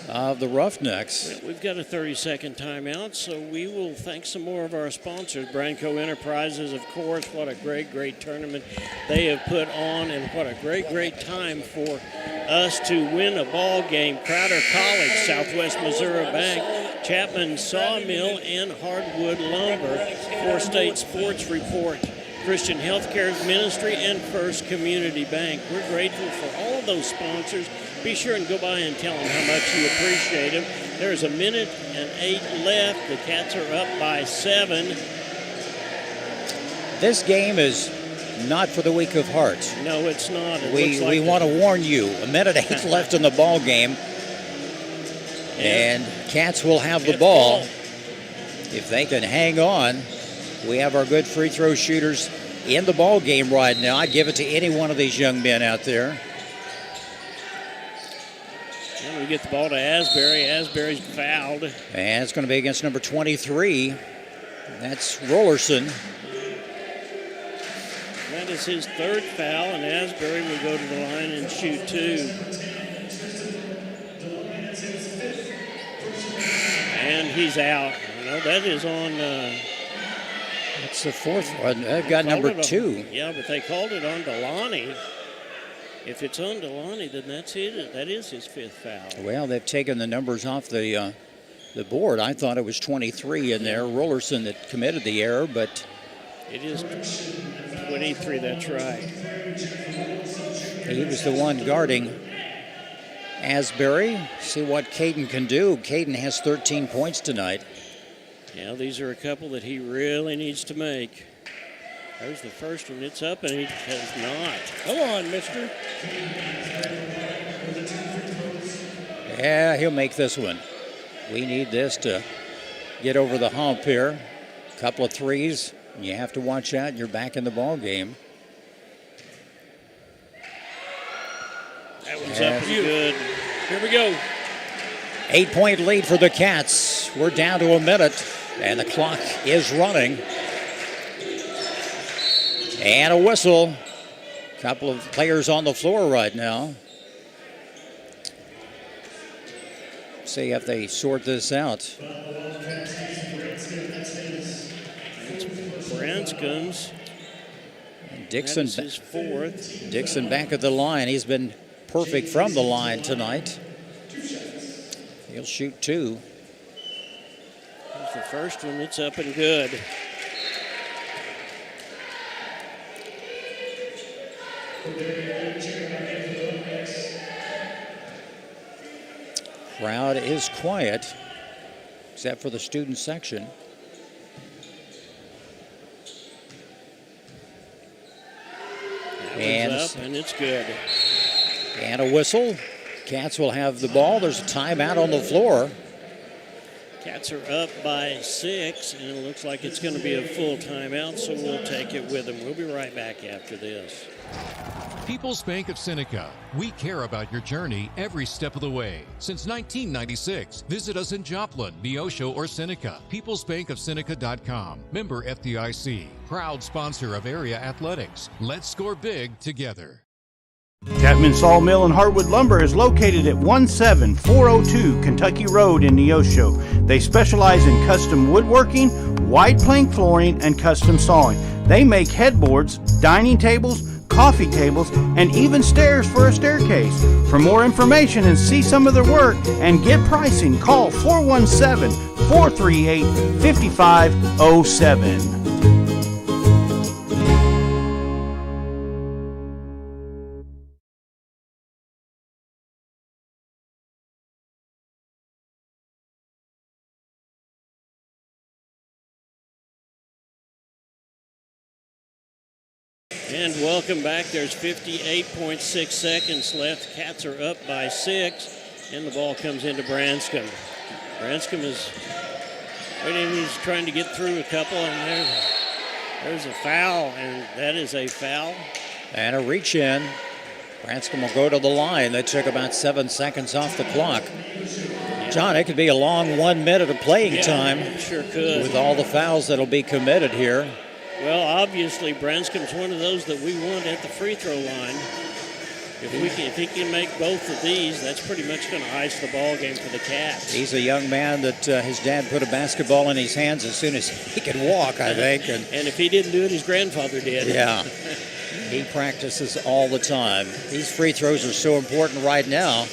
of the Roughnecks. We've got a 30-second timeout, so we will thank some more of our sponsors. Branco Enterprises, of course. What a great tournament they have put on, and what a great time for us to win a ball game. Crowder College, Southwest Missouri Bank, Chapman Sawmill, and Hardwood Lumber. 4-State Sports Report, Christian Healthcare Ministry, and First Community Bank. We're grateful for all of those sponsors. Be sure and go by and tell them how much you appreciate them. There's a minute and 8 left. The Cats are up by 7. This game is not for the weak of heart. No, it's not. We want to warn you. A minute 8 left in the ball game. And Cats will have the ball. If they can hang on, we have our good free throw shooters in the ball game right now. I'd give it to any one of these young men out there. And we get the ball to Asbury. Asbury's fouled. And it's going to be against number 23. That's Rollerson. That is his 3rd foul, and Asbury will go to the line and shoot 2. he's out. No, that is on. It's the fourth one. They've got number 2. Yeah, but they called it on Delani. If it's on Delani, then that's it. That is his 5th foul. Well, they've taken the numbers off the board. I thought it was 23 in there. Rollerson that committed the error, but it is 23. That's right. He was the one guarding Asbury. See what Caden can do. Caden has 13 points tonight. Yeah, these are a couple that he really needs to make. There's the first one. It's up, and he has not. Come on, mister. Yeah, he'll make this one. We need this to get over the hump here. A couple of threes. You have to watch out. You're back in the ball game. That one's up and good. Here we go. 8-point lead for the Cats. We're down to a minute, and the clock is running. And a whistle. A couple of players on the floor right now. See if they sort this out. Branscom's. Dixon, that is his 4th. Dixon back at the line. He's been perfect from the line tonight. He'll shoot 2. There's the first one. It's up and good. Crowd is quiet, except for the student section. And up, and it's good. And a whistle. Cats will have the ball. There's a timeout on the floor. Cats are up by 6, and it looks like it's going to be a full timeout, so we'll take it with them. We'll be right back after this. People's Bank of Seneca. We care about your journey every step of the way. Since 1996, visit us in Joplin, Neosho, or Seneca. PeoplesBankOfSeneca.com. Member FDIC. Proud sponsor of area athletics. Let's score big together. Chapman Sawmill and Hardwood Lumber is located at 17402 Kentucky Road in Neosho. They specialize in custom woodworking, wide plank flooring, and custom sawing. They make headboards, dining tables, coffee tables, and even stairs for a staircase. For more information and see some of their work and get pricing, call 417-438-5507. And welcome back. There's 58.6 seconds left. Cats are up by 6, and the ball comes into Branscombe. Branscombe is waiting. He's trying to get through a couple, and there's a foul, and that is a foul. And a reach in. Branscombe will go to the line. That took about 7 seconds off the clock. John, it could be a long 1 minute of playing time. It sure could. With all the fouls that'll be committed here. Well, obviously, Branscombe's one of those that we want at the free throw line. If he can make both of these, that's pretty much going to ice the ball game for the Cats. He's a young man that his dad put a basketball in his hands as soon as he could walk, I think. And if he didn't do it, his grandfather did. Yeah. He practices all the time. These free throws are so important right now.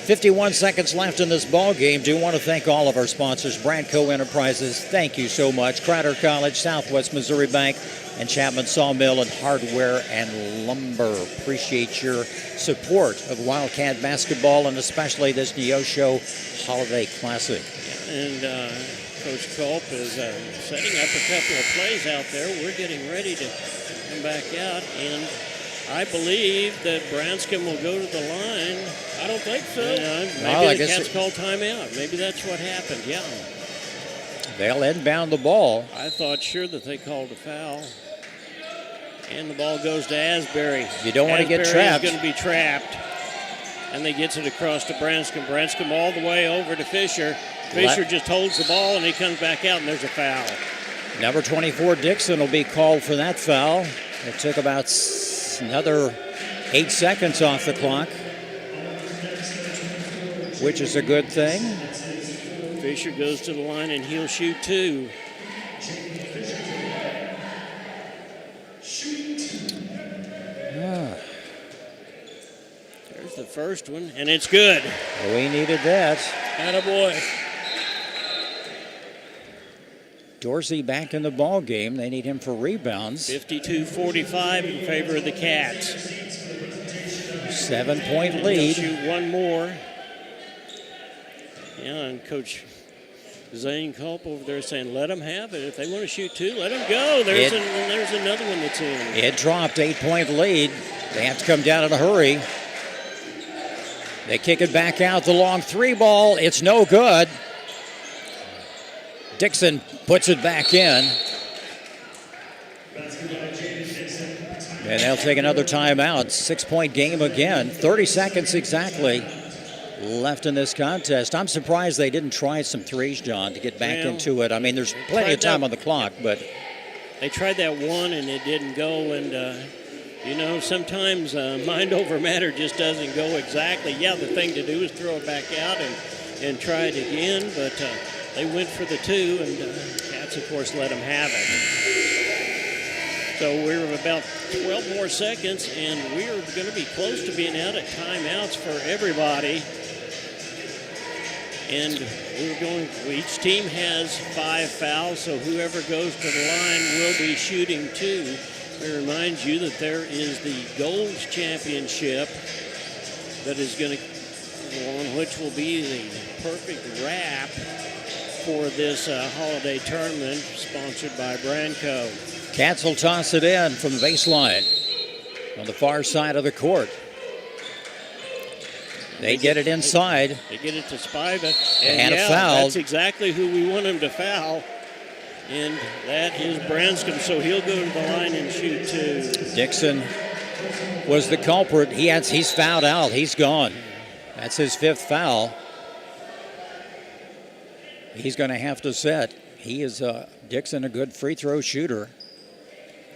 51 seconds left in this ball game. Do want to thank all of our sponsors. Brandco Enterprises, thank you so much. Crowder College, Southwest Missouri Bank, and Chapman Sawmill and Hardware and Lumber. Appreciate your support of Wildcat basketball and especially this Neosho Holiday Classic. And Coach Culp is setting up a couple of plays out there. We're getting ready to come back out, and I believe that Branscombe will go to the line. I don't think so. Maybe the Cats called timeout. Maybe that's what happened, yeah. They'll inbound the ball. I thought sure that they called a foul. And the ball goes to Asbury. You don't want to get trapped. He's going to be trapped. And they gets it across to Branscombe. Branscombe all the way over to Fisher. Fisher just holds the ball, and he comes back out, and there's a foul. Number 24, Dixon, will be called for that foul. It took about another 8 seconds off the clock, which is a good thing. Fisher goes to the line and he'll shoot 2. There's the first one, and it's good. We needed that. Attaboy. Dorsey back in the ball game. They need him for rebounds. 52-45 in favor of the Cats. 7-point lead. They'll shoot one more. Yeah, and Coach Zane Culp over there saying, let them have it. If they want to shoot 2, let them go. There's another one that's in. It dropped, 8-point lead. They have to come down in a hurry. They kick it back out, the long 3 ball. It's no good. Dixon puts it back in. And they'll take another timeout. 6-point game again. 30 seconds exactly left in this contest. I'm surprised they didn't try some threes, John, to get back into it. I mean, there's plenty of time on the clock, but they tried that one and it didn't go. And sometimes mind over matter just doesn't go exactly. Yeah, the thing to do is throw it back out and try it again. But they went for the 2, and Cats, of course, let them have it. So we're about 12 more seconds, and we're going to be close to being out of timeouts for everybody. And each team has 5 fouls, so whoever goes to the line will be shooting 2. I remind you that there is the Gold Championship that is going to go on, which will be the perfect wrap for this holiday tournament sponsored by Branco. Cats will toss it in from the baseline on the far side of the court. They get it inside. They get it to Spiva. And a foul. That's exactly who we want him to foul. And that is Branscombe, so he'll go to the line and shoot 2. Dixon was the culprit. He's fouled out. He's gone. That's his 5th foul. He's going to have to set. He is, Dixon, a good free throw shooter.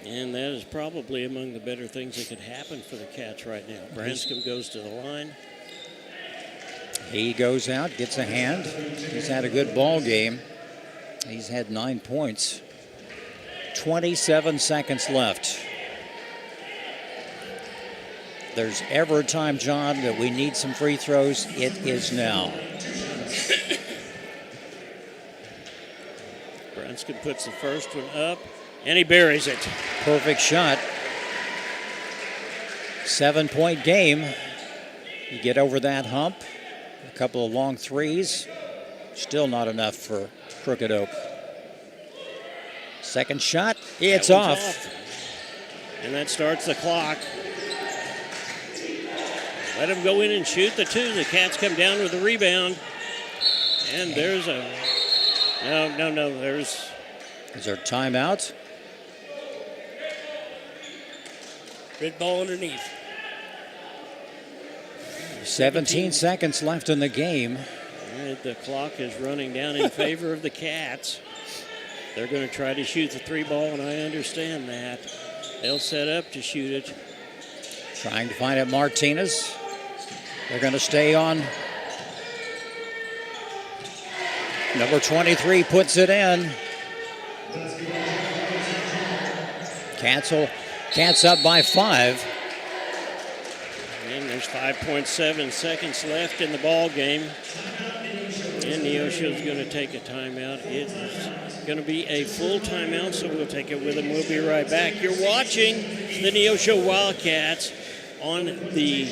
And that is probably among the better things that could happen for the Cats right now. Branscombe goes to the line. He goes out, gets a hand. He's had a good ball game. He's had 9 points. 27 seconds left. If there's ever a time, John, that we need some free throws, it is now. Branscombe puts the first one up, and he buries it. Perfect shot. 7-point game. You get over that hump. A couple of long threes. Still not enough for Crooked Oak. Second shot. It's off. And that starts the clock. Let him go in and shoot the 2. The Cats come down with the rebound. And there's a... No. Is there a timeout? Red ball underneath. 17 seconds left in the game. Right, the clock is running down in favor of the Cats. They're going to try to shoot the 3 ball, and I understand that. They'll set up to shoot it. Trying to find it, Martinez. They're going to stay on. Number 23 puts it in. Cats up by 5. And there's 5.7 seconds left in the ball game. And Neosho's going to take a timeout. It is going to be a full timeout, so we'll take it with them. We'll be right back. You're watching the Neosho Wildcats on the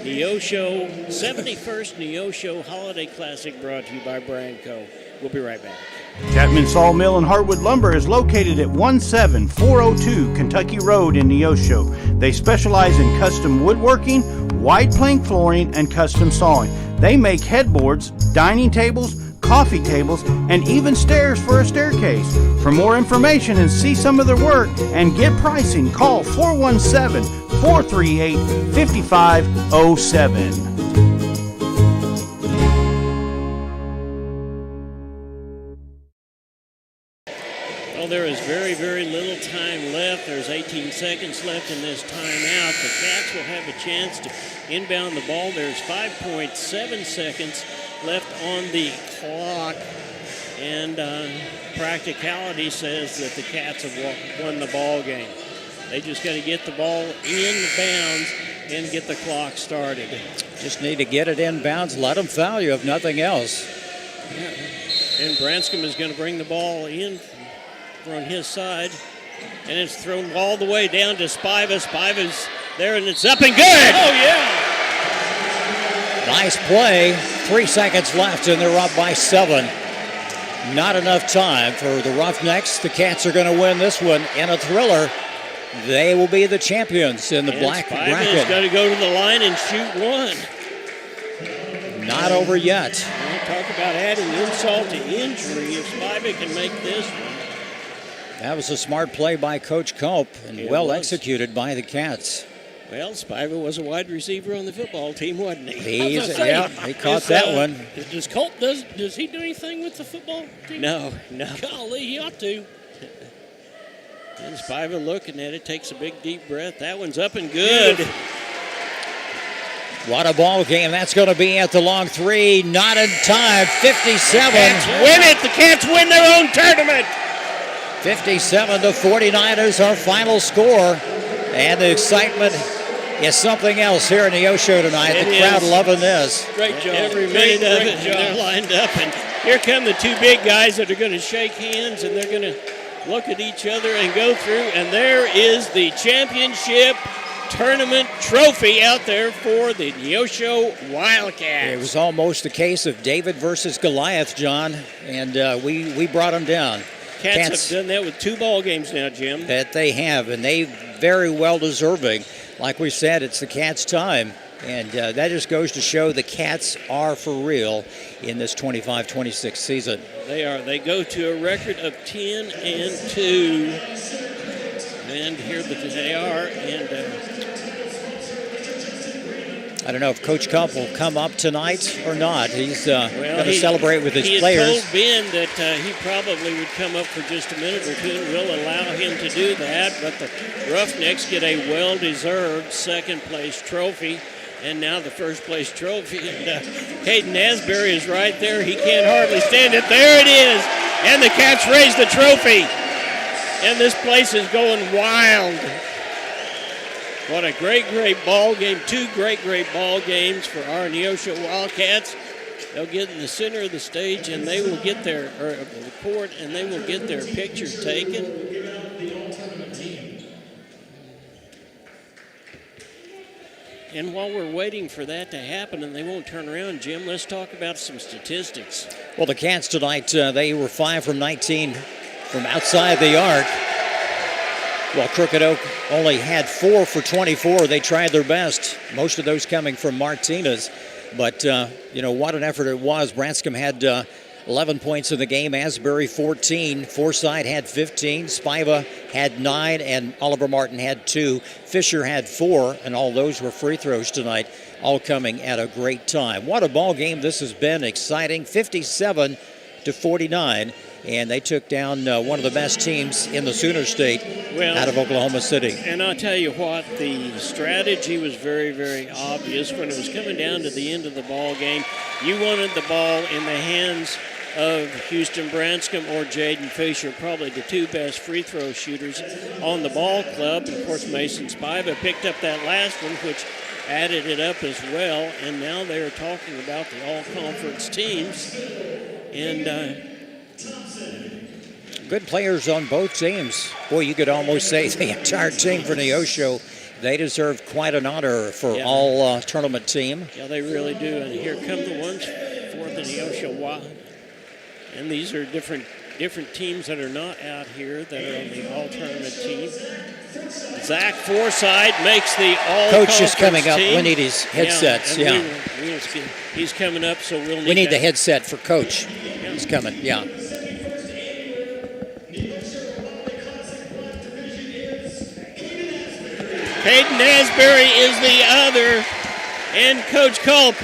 Neosho 71st Neosho Holiday Classic, brought to you by Branco. We'll be right back. Chapman Sawmill and Hardwood Lumber is located at 17402 Kentucky Road in Neosho. They specialize in custom woodworking, wide plank flooring, and custom sawing. They make headboards, dining tables, coffee tables, and even stairs for a staircase. For more information and see some of their work and get pricing, call 417-438-5507. There is very, very little time left. There's 18 seconds left in this timeout. The Cats will have a chance to inbound the ball. There's 5.7 seconds left on the clock. And practicality says that the Cats have won the ball game. They just got to get the ball in bounds and get the clock started. Just need to get it in bounds, let them foul you if nothing else. Yeah. And Branscombe is going to bring the ball in from his side. And it's thrown all the way down to Spiva. Spiva's there, and it's up and good. Oh, yeah. Nice play. 3 seconds left, and they're up by 7. Not enough time for the Roughnecks. The Cats are going to win this one in a thriller. They will be the champions in the black bracket. Spiva's got to go to the line and shoot one. Not over yet. Well, talk about adding insult to injury. If Spiva can make this one. That was a smart play by Coach Culp and well executed by the Cats. Well, Spiva was a wide receiver on the football team, wasn't he? He caught that one. Does Colt, does he do anything with the football team? No. Golly, he ought to. And Spiva looking at it, takes a big deep breath. That one's up and good. What a ball game. That's going to be at the long 3. Not in time. 57. The Cats win it. The Cats win their own tournament. 57-49 is our final score. And the excitement is something else here in Neosho tonight. The crowd loving this. Great job. Every minute of it, they're lined up. And here come the two big guys that are going to shake hands, and they're going to look at each other and go through. And there is the championship tournament trophy out there for the Neosho Wildcats. It was almost a case of David versus Goliath, John, and we brought them down. Cats have done that with 2 ball games now, Jim. That they have, and they very well deserving. Like we said, it's the Cats' time, and that just goes to show the Cats are for real in this 25-26 season. They are. They go to a record of 10-2, and here they are. And I don't know if Coach Cup will come up tonight or not. He's going to celebrate with his players. He had told Ben that he probably would come up for just a minute or two, and we'll allow him to do that. But the Roughnecks get a well-deserved second-place trophy, and now the first-place trophy. And Caden Asbury is right there. He can't hardly stand it. There it is, and the Cats raise the trophy, and this place is going wild. What a great ball game. 2 great ball games for our Neosho Wildcats. They'll get in the center of the stage, and they will get their the court, and they will get their picture taken. And while we're waiting for that to happen, and they won't turn around, Jim, let's talk about some statistics. Well, the Cats tonight, they were 5 from 19 from outside the arc. Well, Crooked Oak only had 4 for 24. They tried their best, most of those coming from Martinez. But, what an effort it was. Branscombe had 11 points in the game, Asbury 14, Forsyth had 15, Spiva had 9, and Oliver Martin had 2. Fisher had 4, and all those were free throws tonight, all coming at a great time. What a ball game this has been, exciting, 57-49. And they took down one of the best teams in the Sooner State out of Oklahoma City. And I'll tell you what, the strategy was very, very obvious. When it was coming down to the end of the ball game, you wanted the ball in the hands of Houston Branscombe or Jaden Fisher, probably the 2 best free throw shooters on the ball club. And, of course, Mason Spiva picked up that last one, which added it up as well. And now they're talking about the all-conference teams. And good players on both teams. Boy, you could almost say the entire team for Neosho. They deserve quite an honor for all tournament team. Yeah, they really do. And here come the ones for the Neosho Wild. And these are different teams that are not out here that are on the all-tournament team. Zach Forsyth makes the all-conference Coach is coming up. team. We need his headsets. He's coming up, so we'll need We need the headset for Coach. He's coming, Caden Asbury is the other, and Coach Culp.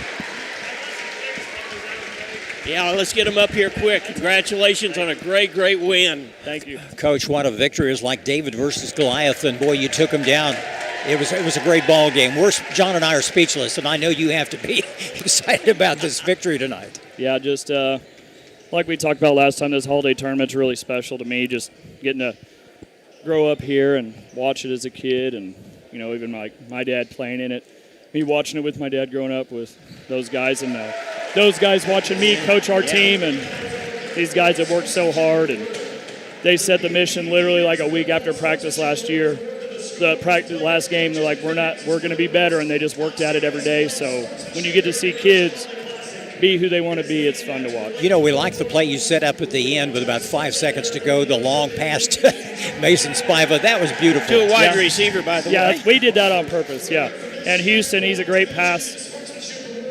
Yeah, let's get him up here quick. Congratulations on a great win. Thank you. Coach, what a victory. It was like David versus Goliath, and boy, you took him down. It was a great ball game. John and I are speechless, and I know you have to be excited about this victory tonight. Yeah, just like we talked about last time, this holiday tournament's really special to me. Just getting to grow up here and watch it as a kid, and even my dad playing in it. Me watching it with my dad growing up with those guys, and those guys watching me coach our team, and these guys have worked so hard, and they set the mission literally like a week after practice last year. The practice last game, they're like, we're going to be better, and they just worked at it every day. So when you get to see kids be who they want to be, it's fun to watch. We like the play you set up at the end with about 5 seconds to go, the long pass to Mason Spiva. That was beautiful. To a wide receiver, by the way. Yeah, we did that on purpose, yeah. And Houston, he's a great pass.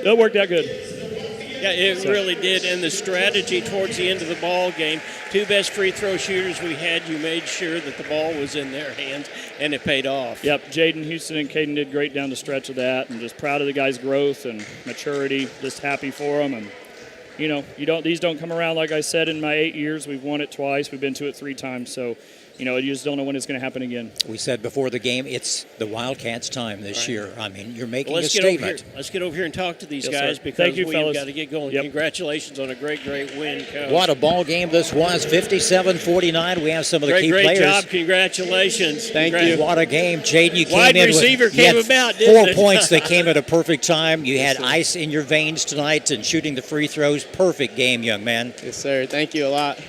It worked out good. Yeah, it really did. And the strategy towards the end of the ball game, two best free throw shooters we had, you made sure that the ball was in their hands, and it paid off. Yep, Jaden, Houston, and Caden did great down the stretch of that, and just proud of the guys' growth and maturity. Just happy for them. And these don't come around. Like I said, in my 8 years, we've won it twice. We've been to it 3 times. So you just don't know when it's going to happen again. We said before the game, it's the Wildcats' time this year. I mean, you're making a statement. Let's get over here and talk to these Yes, guys sir. because Thank you, we've fellas. got to get going. Yep. Congratulations on a great win, Coach. What a ball game this was, 57-49. We have some of the key great players. Great job. Congratulations. Thank you. What a game. Jaden, you Wide came in receiver with came you had about, didn't 4 it? points. They came at a perfect time. You had Yes, sir. ice in your veins tonight and shooting the free throws. Perfect game, young man. Yes, sir. Thank you a lot.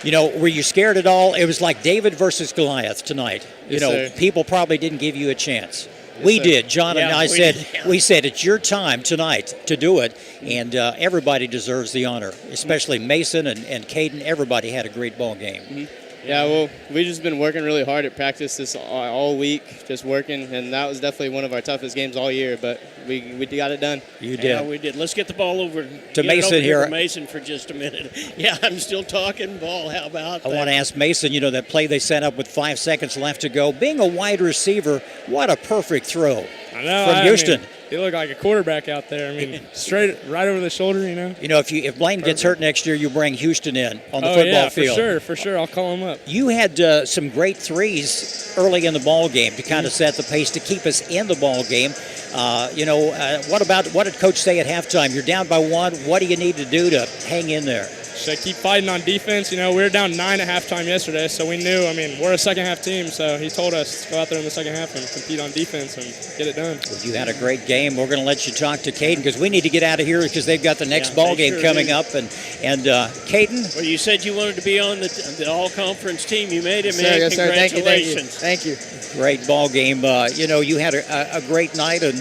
Were you scared at all? It was like David versus Goliath tonight. Yes, sir. People probably didn't give you a chance. We sir. did. John and Yeah, I we said, did. we said it's your time tonight to do it, and everybody deserves the honor, especially Mason and Caden. Everybody had a great ball game. Yeah, well, we've just been working really hard at practice this all week, just working, and that was definitely one of our toughest games all year, but we got it done. You did. Yeah, we did. Let's get the ball over To Mason over here. To Mason for just a minute. Yeah, I'm still talking ball. How about I that? want to ask Mason, that play they set up with 5 seconds left to go. Being a wide receiver, what a perfect throw I know. from Houston. You look like a quarterback out there. I mean, straight right over the shoulder, If Blaine gets hurt next year, you bring Houston in on the Oh, football yeah, field. for sure. I'll call him up. You had some great threes early in the ball game to kind of set the pace to keep us in the ball game. What did Coach say at halftime? You're down by 1. What do you need to do to hang in there? Should I keep fighting on defense? We were down 9 at halftime yesterday, so we knew. We're a second-half team, so he told us to go out there in the second half and compete on defense and get it done. Well, you had a great game. We're going to let you talk to Caden because we need to get out of here because they've got the next ball game sure coming do. up. And Caden? Well, you said you wanted to be on the all-conference team. You made it, Yes, man. sir. Yes, sir. Congratulations. Thank you. Great ball game. You had a great night, and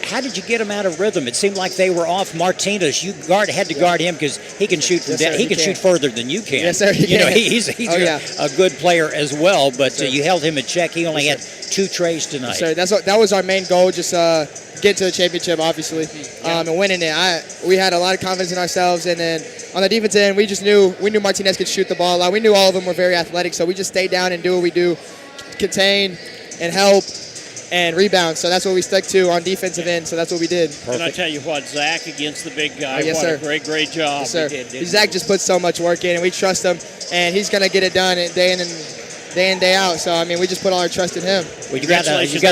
how did you get them out of rhythm? It seemed like they were off Martinez. You had to guard him because he can shoot from Yes, sir. he can shoot further than you can. Yes, sir. He can. He's Oh, yeah. a good player as well. But you held him in check. He only had 2 trays tonight. Yes, sir. That was our main goal, just get to the championship, obviously, and winning it. We had a lot of confidence in ourselves, and then on the defense end, we knew Martinez could shoot the ball a lot. We knew all of them were very athletic, so we just stayed down and do what we do, contain and help and rebound. So that's what we stuck to on defensive end, so that's what we did. And I tell you what, Zach against the big guy, Yes, what sir. a great job. Yes, sir. He did, didn't Zach he? just puts so much work in, and we trust him, and he's going to get it done day in, day out. So, we just put all our trust in him. Well, you got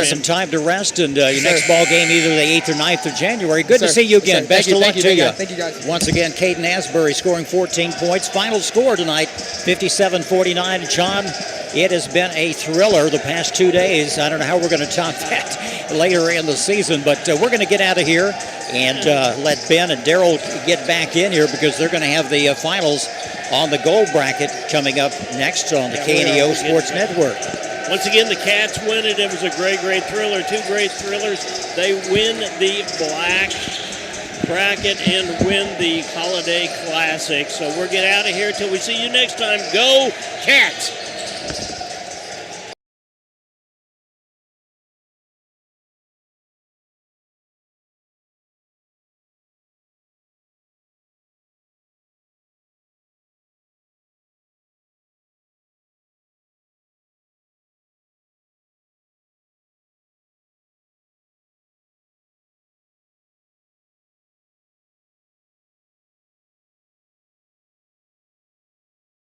some time to rest, and your next ball game either the 8th or 9th of January. Good to Yes, see you sir. again. Yes, sir. Best of luck to you. Thank you, guys. Once again, Caden Asbury scoring 14 points. Final score tonight, 57-49. John, it has been a thriller the past 2 days. I don't know how we're going to top that later in the season, but we're going to get out of here and let Ben and Daryl get back in here because they're going to have the finals on the gold bracket coming up next on the KNEO Sports Network. Once again, the Cats win it. It was a great thriller. 2 great thrillers. They win the black bracket and win the Holiday Classic. So we'll get out of here till we see you next time. Go Cats!